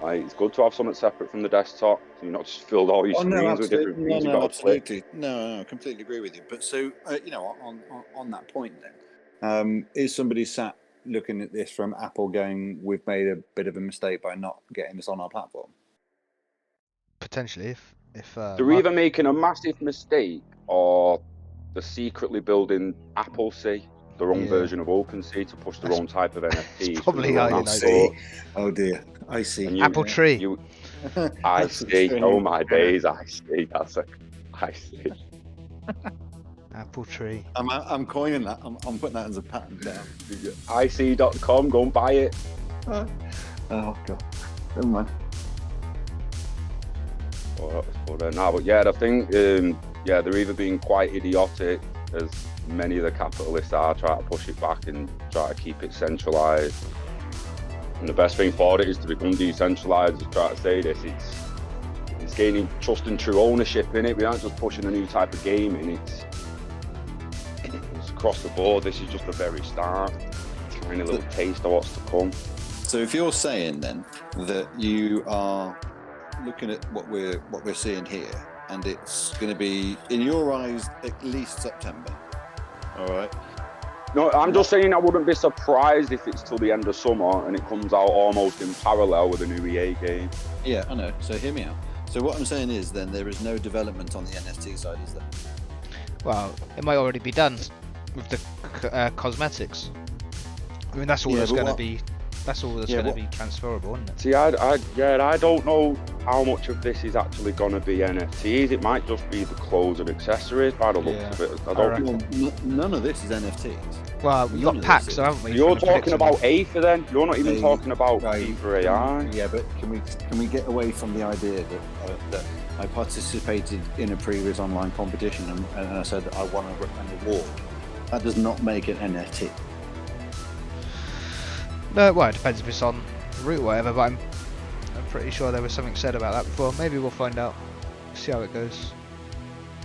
Like, it's good to have something separate from the desktop, so you're not just filled all your screens with different things. No, absolutely. No, I completely agree with you. But so, on that point then, is somebody sat looking at this from Apple going, we've made a bit of a mistake by not getting this on our platform? Potentially, if they're either making a massive mistake or they're secretly building Apple C, their own version of OpenSea, to push their own type of NFT. Probably how you know. Oh dear, I see. Apple Tree. I see. Oh my days, I see. I see. Apple Tree. I'm coining that. I'm putting that as a patent down. IC.com, go and buy it. Oh god, never mind. But yeah, I think they're either being quite idiotic, as many of the capitalists are, trying to push it back and try to keep it centralised. And the best thing for it is to become decentralised. Just try to say this, it's gaining trust and true ownership in it. We aren't just pushing a new type of game in. It's across the board. This is just the very start. Tiny little taste of what's to come. So if you're saying then that you are looking at what we're seeing here, and it's going to be, in your eyes, at least September. All right. No, I'm just saying I wouldn't be surprised if it's till the end of summer and it comes out almost in parallel with a new EA game. Yeah, I know. So hear me out. So what I'm saying is then there is no development on the NFT side, is there? Well, it might already be done with the cosmetics. I mean, that's all that's going to be. That's all that's going to be transferable, isn't it? See, I don't know how much of this is actually going to be NFTs. It might just be the clothes and accessories by the looks of it. I don't. None of this is NFTs. Well, we've got packs, so haven't we? You're talking about Aether then? You're not even talking about Aether AI. Yeah, but can we get away from the idea that I participated in a previous online competition and I said that I won an award? That does not make it NFT. No, well, it depends if it's on route or whatever, but I'm pretty sure there was something said about that before. Maybe we'll find out. See how it goes.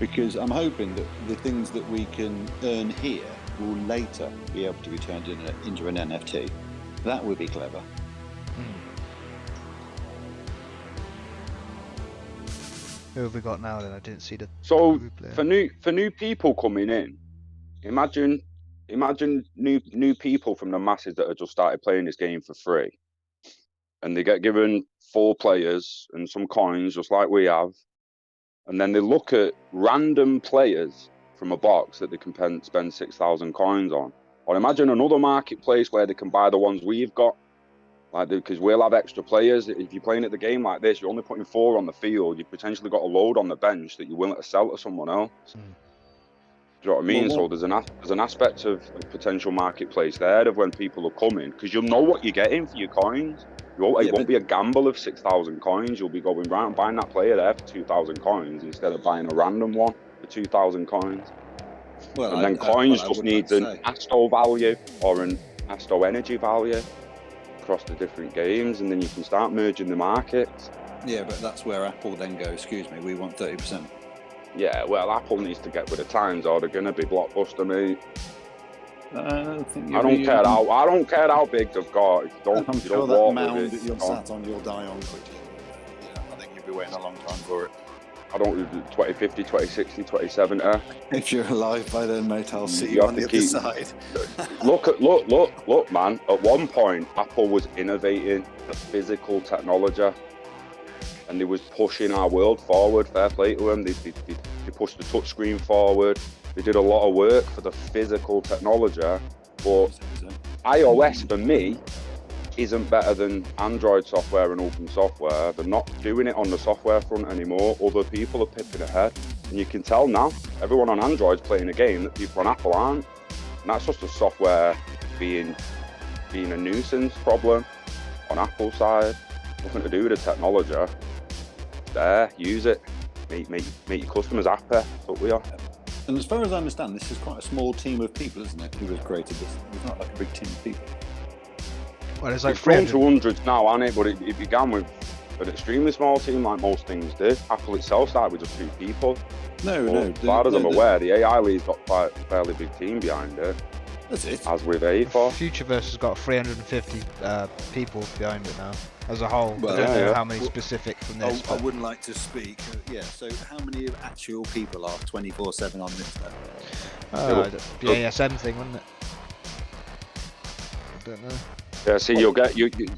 Because I'm hoping that the things that we can earn here will later be able to be turned into an NFT. That would be clever. Who have we got now then? I didn't see the. So for new people coming in, imagine new people from the masses that have just started playing this game for free, and they get given 4 players and some coins just like we have, and then they look at random players from a box that they can spend 6,000 coins on. Or imagine another marketplace where they can buy the ones we've got, like because we'll have extra players. If you're playing at the game like this, you're only putting 4 on the field. You've potentially got a load on the bench that you're willing to sell to someone else. Do you know what I mean? So there's an aspect of potential marketplace there of when people are coming, because you'll know what you're getting for your coins. It won't be a gamble of 6,000 coins. You'll be going right and buying that player there for 2,000 coins instead of buying a random one for 2,000 coins. Well, and then coins just needs an Asto value or an Asto energy value across the different games, and then you can start merging the markets. Yeah, but that's where Apple then goes, excuse me, we want 30%. Yeah, well, Apple needs to get with the times or they're going to be blockbuster, mate. I don't care how big they've got. If you don't, I'm sure that mound that you're sat on, you'll die on quickly. I think you'll be waiting a long time for it. I don't do 2050, 2060, 2070. If you're alive by then, mate, I'll see you on the other side. Look, man. At one point, Apple was innovating the physical technology, and they was pushing our world forward. Fair play to them. They pushed the touchscreen forward. They did a lot of work for the physical technology, but iOS for me isn't better than Android software and open software. They're not doing it on the software front anymore. Other people are pipping ahead, and you can tell now. Everyone on Android's playing a game that people on Apple aren't, and that's just the software being a nuisance problem on Apple's side. Nothing to do with the technology. It's there, use it, make your customers happy. That's what we are. And as far as I understand, this is quite a small team of people, isn't it, who has created this? It's not like a big team of people. Well, it's like it's grown to hundreds now, hasn't it? But it began with an extremely small team, like most things do. Apple itself started with just 2 people. As far as I'm aware, the AI League's got quite a fairly big team behind it. That's it. As with A4. Futureverse has got 350 people behind it now, as a whole. Well, I don't know how many specific from this. I wouldn't like to speak. So how many actual people are 24/7 on this then? The ASM thing, wouldn't it? I don't know. Yeah, see, you'll get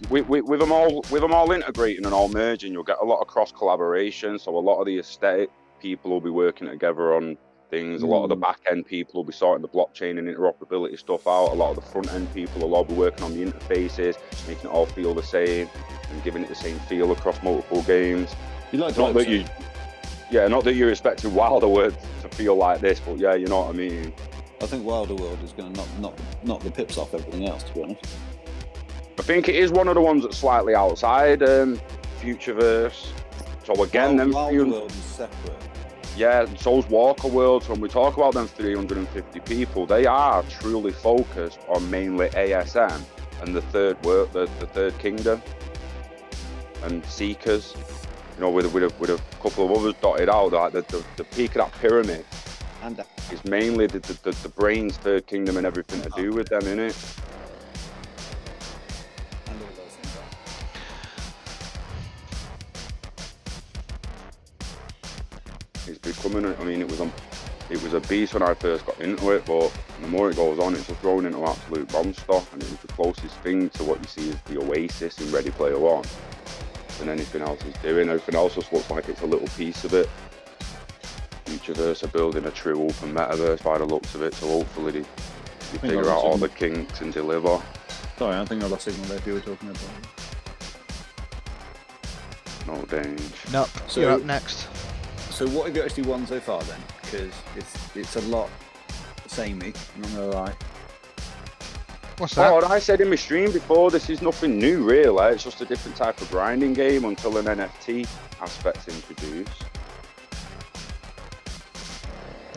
with them all integrating and all merging, you'll get a lot of cross collaboration. So a lot of the aesthetic people will be working together on things. A lot of the back end people will be sorting the blockchain and interoperability stuff out. A lot of the front end people will all be working on the interfaces, making it all feel the same and giving it the same feel across multiple games. Not that you're expecting Wilder World to feel like this, but yeah, you know what I mean. I think Wilder World is going to knock the pips off everything else, to be honest. I think it is one of the ones that's slightly outside Futureverse. So again, Wilder World is separate. Yeah, so's Walker Worlds. When we talk about them 350 people, they are truly focused on mainly ASM and the third kingdom and Seekers. You know, with a couple of others dotted out. Like the peak of that pyramid is mainly the brains, third kingdom, and everything to do with them, innit? It's becoming. I mean, it was a beast when I first got into it, but the more it goes on, it's just grown into absolute monster, and it was the closest thing to what you see as the Oasis in Ready Player One than anything else is doing. Everything else just looks like it's a little piece of it. Futureverse are building a true open metaverse by the looks of it, so hopefully they figure out all the kinks and deliver. Sorry, I think I lost signal there if you were talking about No danger. Nope, so you're up next. So what have you actually won so far then? Because it's a lot samey, I'm not gonna lie. What's that? Oh, I said in my stream before, this is nothing new really. It's just a different type of grinding game until an NFT aspect's introduced.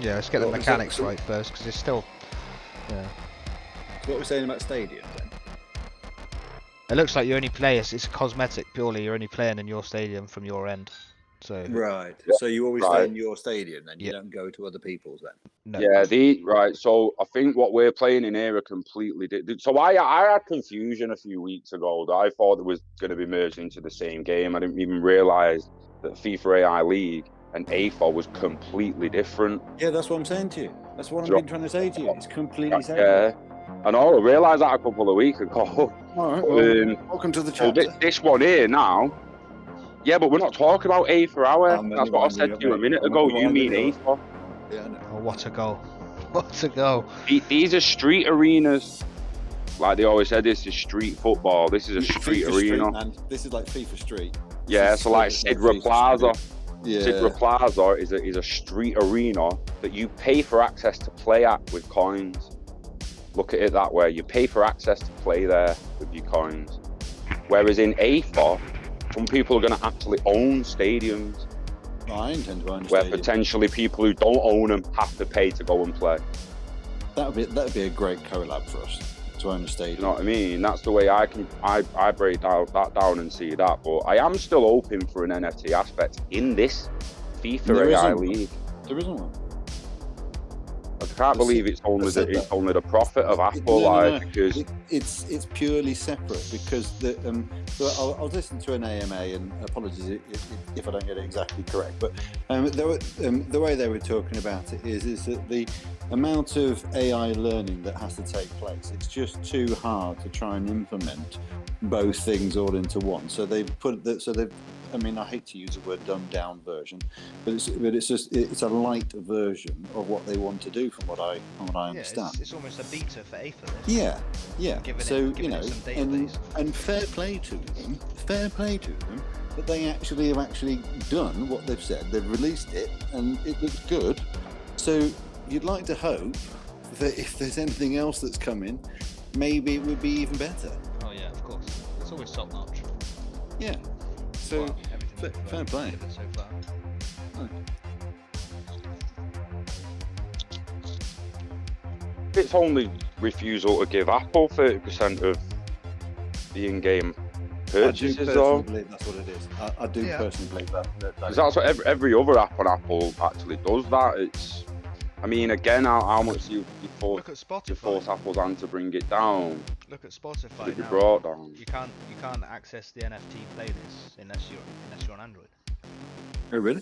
Yeah, let's get the mechanics right first, because it's still... Yeah. So what we're saying about Stadium then? It looks like you only play, it's cosmetic purely, you're only playing in your stadium from your end. So Right, so you always stay in your stadium then, you don't go to other people's then? No. Yeah, right, so I think what we're playing in here are completely different. So I had confusion a few weeks ago that I thought it was going to be merged into the same game. I didn't even realise that FIFA AI League and AFO was completely different. Yeah, that's what I'm saying to you. That's what I've been trying to say to you. It's completely separate. Yeah, and I realised that a couple of weeks ago. All right, well, welcome to the chapter. So this one here now. Yeah, but we're not talking about A for hour. That's what I said to you a minute ago. You mean A for? Yeah, I know. Oh, what a goal! What a goal! These are street arenas. Like they always said, this is street football. This is a street FIFA arena. man. This is like FIFA Street. Yeah, This is so like FIFA Sidra Plaza. Yeah. Sidra Plaza is a street arena that you pay for access to play at with coins. Look at it that way. You pay for access to play there with your coins. Whereas in AFA, some people are going to actually own stadiums I intend to own a where stadium. potentially people who don't own them have to pay to go and play. That would be a great collab for us to own a stadium. You know what I mean? That's the way I break that down and see that. But I am still hoping for an NFT aspect in this FIFA There AI isn't one. league. There isn't one. I can't believe it's only the profit of Apple, No. because It's purely separate because so I'll listen to an AMA, and apologies if I don't get it exactly correct, but the way they were talking about it is that the amount of AI learning that has to take place, it's just too hard to try and implement both things all into one. So they put that. I mean, I hate to use the word dumbed down version, but it's a light version of what they want to do, from what I understand. It's almost a beta for AFA. Yeah. Giving it some database. And fair play to them that they have done what they've said. They've released it, and it looks good. So you'd like to hope that if there's anything else that's coming, maybe it would be even better. Oh yeah, of course. It's always top notch. Yeah. So Well, everything we've fair play. delivered so far. it's only refusal to give Apple 30% of the in-game purchases, I do though. personally believe that's what it is. I do personally believe that. Because that's what every other app on Apple actually does. That it's. I mean, again, how much you force Look at Spotify. you force Apple's hand to bring it down. Look at Spotify It be now. brought down. You can't access the NFT playlists unless you're on Android. Oh really?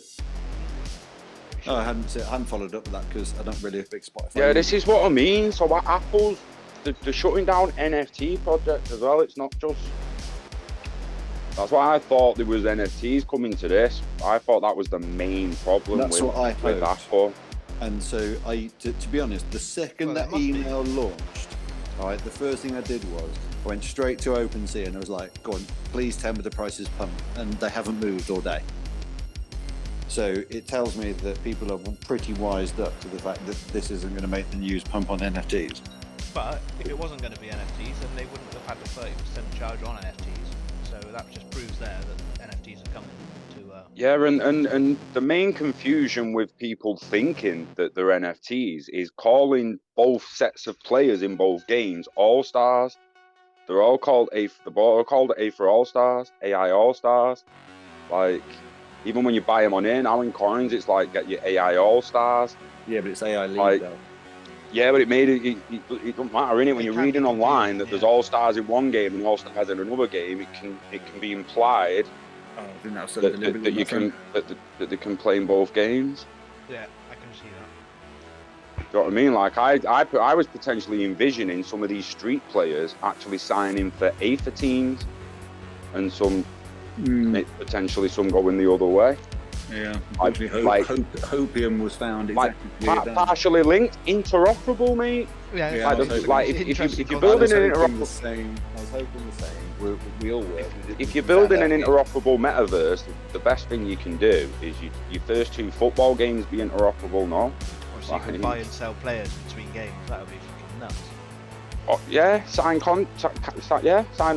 Oh, I hadn't followed up with that because I don't really big Spotify. Yeah, this is what I mean. So what Apple's they're shutting down NFT projects as well. It's not just. That's why I thought there was NFTs coming to this. I thought that was the main problem That's with, what I with hoped. Apple. And so to be honest, the second Well, that it must be. email launched, all right, the first thing I did was I went straight to OpenSea and I was like, "Go on, please tell me the price is pumped," and they haven't moved all day. So it tells me that people are pretty wised up to the fact that this isn't going to make the news pump on NFTs. But if it wasn't going to be NFTs, then they wouldn't have had the 30% charge on NFTs. So that just proves there that NFTs are coming to. Yeah, and the main confusion with people thinking that they're NFTs is calling both sets of players in both games All Stars. They're all called A for All Stars, AI All Stars. Like, even when you buy them on now in coins, it's like get your AI All Stars. Yeah, but it's AI lead Like, though. Yeah, but it made it doesn't matter, innit? When It you're can be reading online that confusing, there's All Stars in one game and All Stars in another game, it can be implied Oh, I think that was so that deliberately. you can that they can play in both games. Yeah, I can see that. Do you know what I mean? Like I was potentially envisioning some of these street players actually signing for AFA teams, and some potentially some going the other way. Yeah, Like- Hopium was found Like exactly. partially linked, interoperable, mate. Yeah, Yeah, I was hoping- like if you're building an interoperable. I was hoping the same. We all were. If you're building an interoperable metaverse, the best thing you can do is your first two football games be interoperable now. Or so you can Like- buy and sell players between games. That would be fucking nuts. Oh, yeah, sign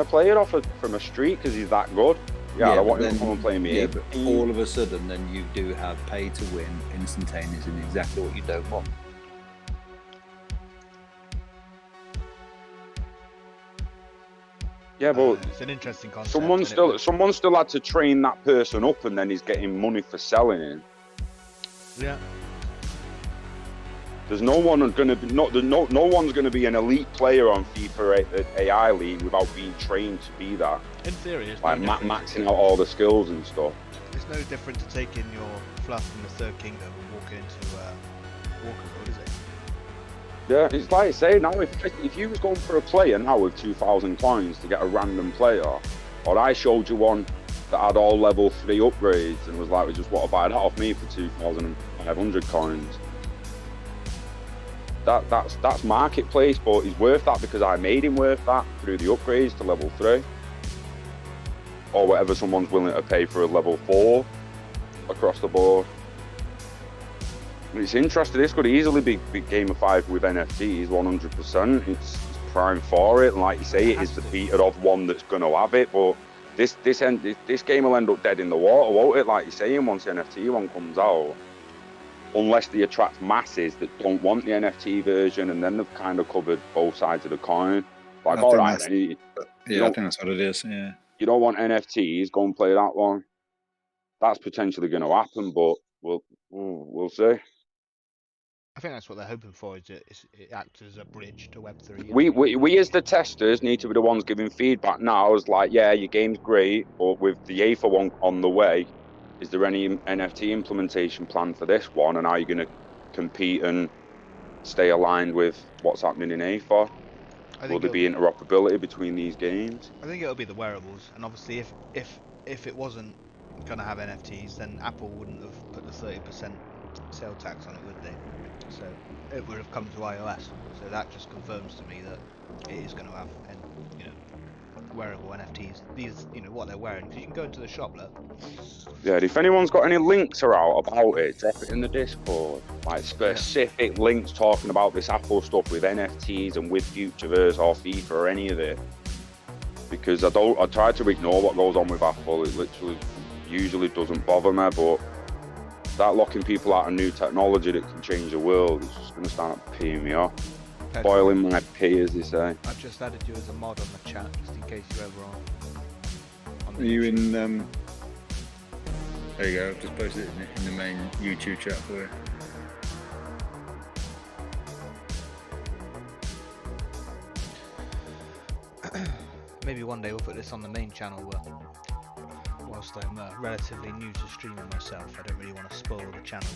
a player off from a street because he's that good. Yeah, I but want him then- to come and play me. Yeah, but all of a sudden, then you do have pay to win instantaneous and exactly what you don't want. Yeah, but It's an interesting concept. someone still had to train that person up, and then he's getting money for selling it. Yeah. There's no one going to be no one's going to be an elite player on FIFA AI League without being trained to be that. In theory, it's Like no different. maxing out all the skills and stuff. It's no different to taking your fluff from the Third Kingdom and walking into Walker Road, is it? Yeah, it's like I say now. If you was going for a player now with 2,000 coins to get a random player, or I showed you one that had all level 3 upgrades and was like, we just want to buy that off me for 2,500 coins. that's marketplace, but he's worth that because I made him worth that through the upgrades to level 3. Or whatever someone's willing to pay for a level 4 across the board. It's interesting, this could easily be gamified with NFTs, 100%. It's prime for it, and like you say, it is the beta of one that's going to have it, but this game will end up dead in the water, won't it? Like you're saying, once the NFT one comes out, unless they attract masses that don't want the NFT version, and then they've kind of covered both sides of the coin. Like, all right, then, I think that's what it is. Yeah. You don't want NFTs, go and play that one. That's potentially going to happen, but we'll see. I think that's what they're hoping for. Is it acts as a bridge to Web3. We as the testers need to be the ones giving feedback now. It's like, yeah, your game's great, but with the AFA one on the way, is there any NFT implementation plan for this one? And are you going to compete and stay aligned with what's happening in AFA? Will there be interoperability between these games? I think it'll be the wearables, and obviously if it wasn't going to have NFTs, then Apple wouldn't have put the 30% sale tax on it, would they? So it would have come to iOS. So that just confirms to me that it is going to have, wearable NFTs. These, what they're wearing. Because you can go into the shop, look. Yeah. If anyone's got any links about it, drop it in the Discord. Like specific links talking about this Apple stuff with NFTs and with Futureverse or FIFA or any of it. Because I try to ignore what goes on with Apple. It literally usually doesn't bother me, but that locking people out of new technology that can change the world is just going to start peeing me off. Boiling my pee, as they say. I've just added you as a mod on the chat, just in case you're ever on. Are you in? There you go. I've just posted it in the main YouTube chat for you. Maybe one day we'll put this on the main channel. Whilst I'm relatively new to streaming myself, I don't really want to spoil the channel.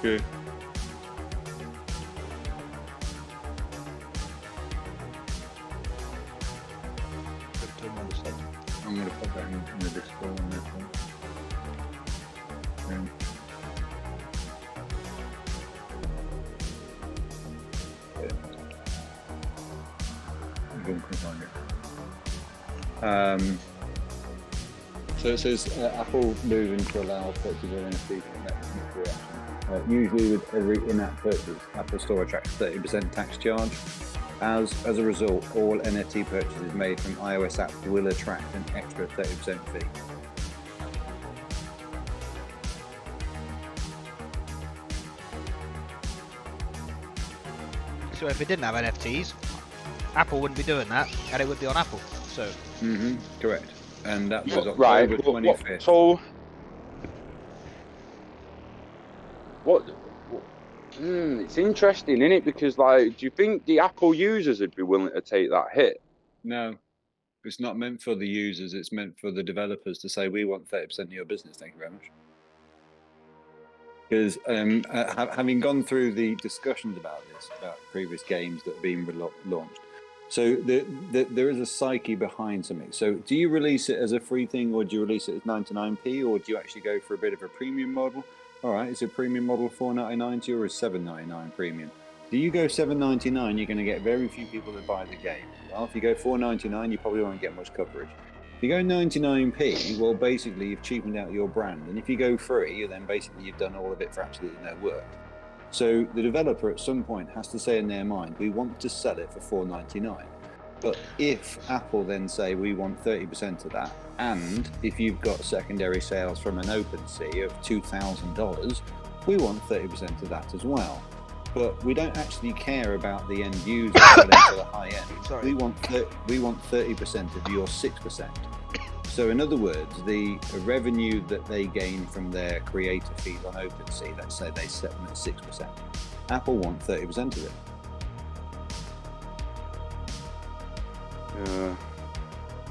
Good. I'm going to put that in the Discord on this one. So it says Apple moving to allow purchase of NFT reaction. Usually with every in-app purchase, Apple Store attracts 30% tax charge. As a result, all NFT purchases made from iOS apps will attract an extra 30% fee. So if it didn't have NFTs, Apple wouldn't be doing that, and it would be on Apple. So. Correct. And that was right. October 25th. So. It's interesting, isn't it? Because, do you think the Apple users would be willing to take that hit? No, it's not meant for the users. It's meant for the developers to say, we want 30% of your business. Thank you very much. Because having gone through the discussions about this, about previous games that have been launched, so there is a psyche behind something. So do you release it as a free thing, or do you release it as 99p, or do you actually go for a bit of a premium model? All right, is a premium model $4.99 to you, or is $7.99 premium? Do you go $7.99, you're going to get very few people that buy the game. Well, if you go $4.99, you probably won't get much coverage. If you go 99p, well, basically you've cheapened out your brand. And if you go free, then basically you've done all of it for absolutely no work. So the developer at some point has to say in their mind, we want to sell it for $4.99. But if Apple then say we want 30% of that, and if you've got secondary sales from an OpenSea of $2,000, we want 30% of that as well. But we don't actually care about the end user selling to the high end. Sorry. We want 30% of your 6%. So in other words, the revenue that they gain from their creator fees on OpenSea, let's say they set them at 6%. Apple want 30% of it.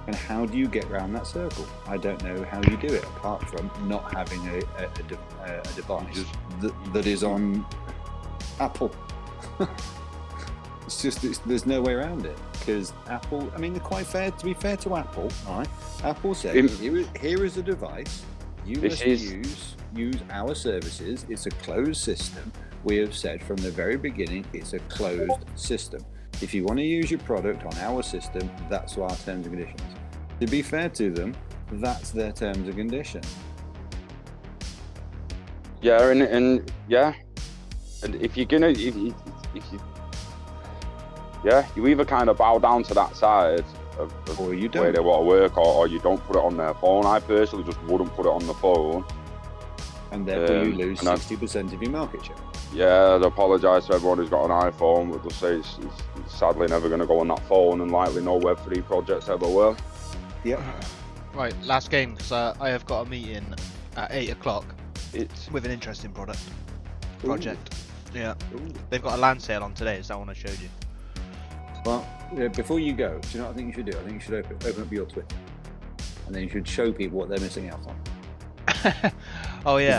And how do you get around that circle? I don't know how you do it, apart from not having a device that is on Apple. There's no way around it, because Apple, I mean, they're quite fair. To be fair to Apple, all right, Apple said, here is a device, you must use our services. It's a closed system. we have said from the very beginning, it's a closed system. If you want to use your product on our system, that's our terms and conditions. To be fair to them, that's their terms and conditions. Yeah, and yeah, and if you're gonna, if you, yeah, you either kind of bow down to that side of Or you the way don't. they want to work, or you don't put it on their phone. I personally just wouldn't put it on the phone. And therefore you lose and 60% of your market share. Yeah, I'd apologise to everyone who's got an iPhone, but just say it's sadly never going to go on that phone, and likely no Web3 projects ever will. Yep. Right, last game, because I have got a meeting at 8 o'clock It's with an interesting project. Yeah, Ooh. they've got a land sale on today. Is that one I showed you? Well, before you go, do you know what I think you should do? I think you should open up your Twitter, and then you should show people what they're missing out on. Oh yeah.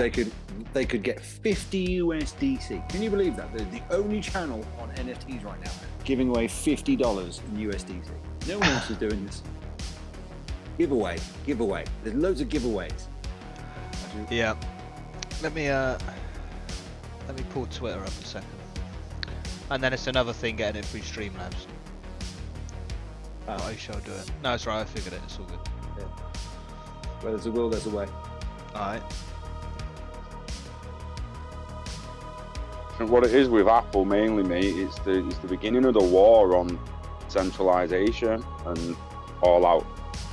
They could get 50 USDC. Can you believe that? They're the only channel on NFTs right now giving away $50 in USDC. No one else is doing this. Giveaway. There's loads of giveaways. Yeah. Let me pull Twitter up a second. And then it's another thing getting it through Streamlabs. I shall do it. No, it's right. I figured it. It's all good. Yeah. Where there's a will, there's a way. All right. what it is with Apple mainly, mate. It's the beginning of the war on centralization and all out,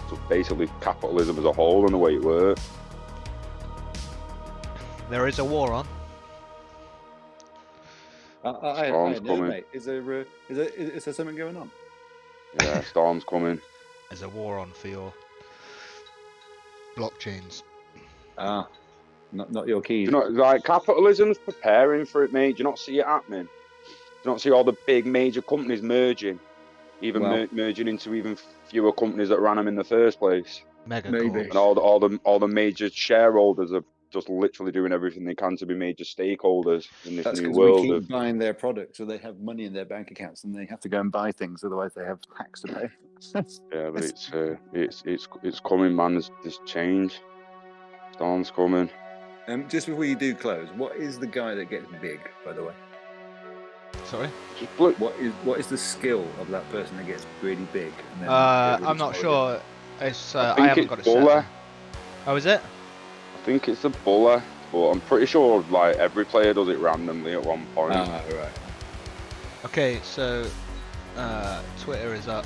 so basically capitalism as a whole and the way it works. There is a war on. I Storm's know, coming. mate. Is there something going on? Yeah, storm's coming. There's a war on for your blockchains. Ah, not your keys. You know, like capitalism's preparing for it, mate. Do you not see it happening? Do you not see all the big major companies merging, even Well- merging into even fewer companies that ran them in the first place? Mega Maybe. cores. And all the major shareholders are just literally doing everything they can to be major stakeholders in this That's new because we world. keep buying their products, so they have money in their bank accounts, and they have to go and buy things, otherwise they have tax to pay. Yeah, but it's coming, man. There's change. Storm's coming. Just before you do close, what is the guy that gets big, by the way? Sorry. Just look. What is the skill of that person that gets really big? And then I'm not sure. It's I think haven't it's got it Buller. set. Oh, is it? I think it's a buller, but I'm pretty sure like every player does it randomly at one point. Ah, right. Okay, so Twitter is up.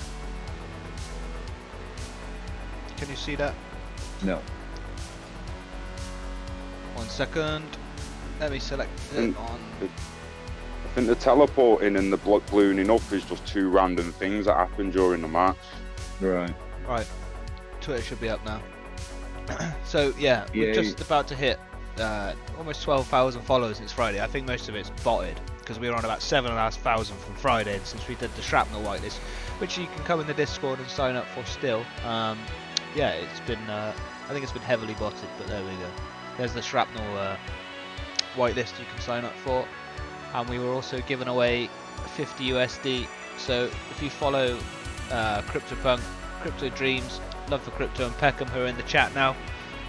Can you see that? No. 1 second. Let me select it on. I think the teleporting and the ballooning up is just two random things that happen during the match. Right. Right. Twitter should be up now. So yeah, we're just about to hit almost 12,000 followers since Friday. I think most of it's botted because we were on about 7,500 from Friday, and since we did the shrapnel whitelist, which you can come in the Discord and sign up for still. Yeah, it's been I think it's been heavily botted, but there we go. There's the shrapnel whitelist you can sign up for, and we were also giving away 50 USD. So if you follow Cryptopunk, Crypto Dreams, Love for Crypto and Peckham, who are in the chat now,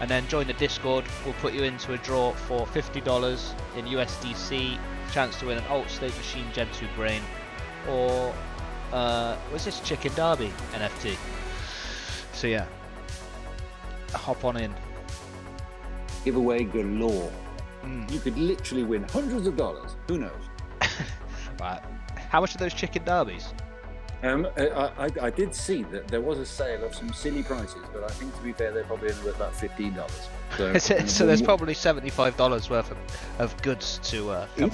and then join the Discord, we'll put you into a draw for $50 in USDC, chance to win an alt state machine Gen 2 brain, or what's this Chicken Derby NFT. So yeah, hop on in. Giveaway galore. Mm. You could literally win hundreds of dollars. Who knows? Right. How much are those Chicken Derbies? I did see that there was a sale of some silly prices, but I think to be fair, they're probably only worth about $15. So there's probably $75 worth of goods to come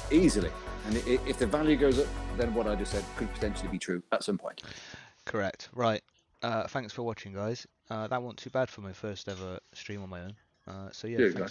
easily. And if the value goes up, then what I just said could potentially be true at some point. Correct. Right. Thanks for watching, guys. That wasn't too bad for my first ever stream on my own. So yeah, Good, thanks. guys.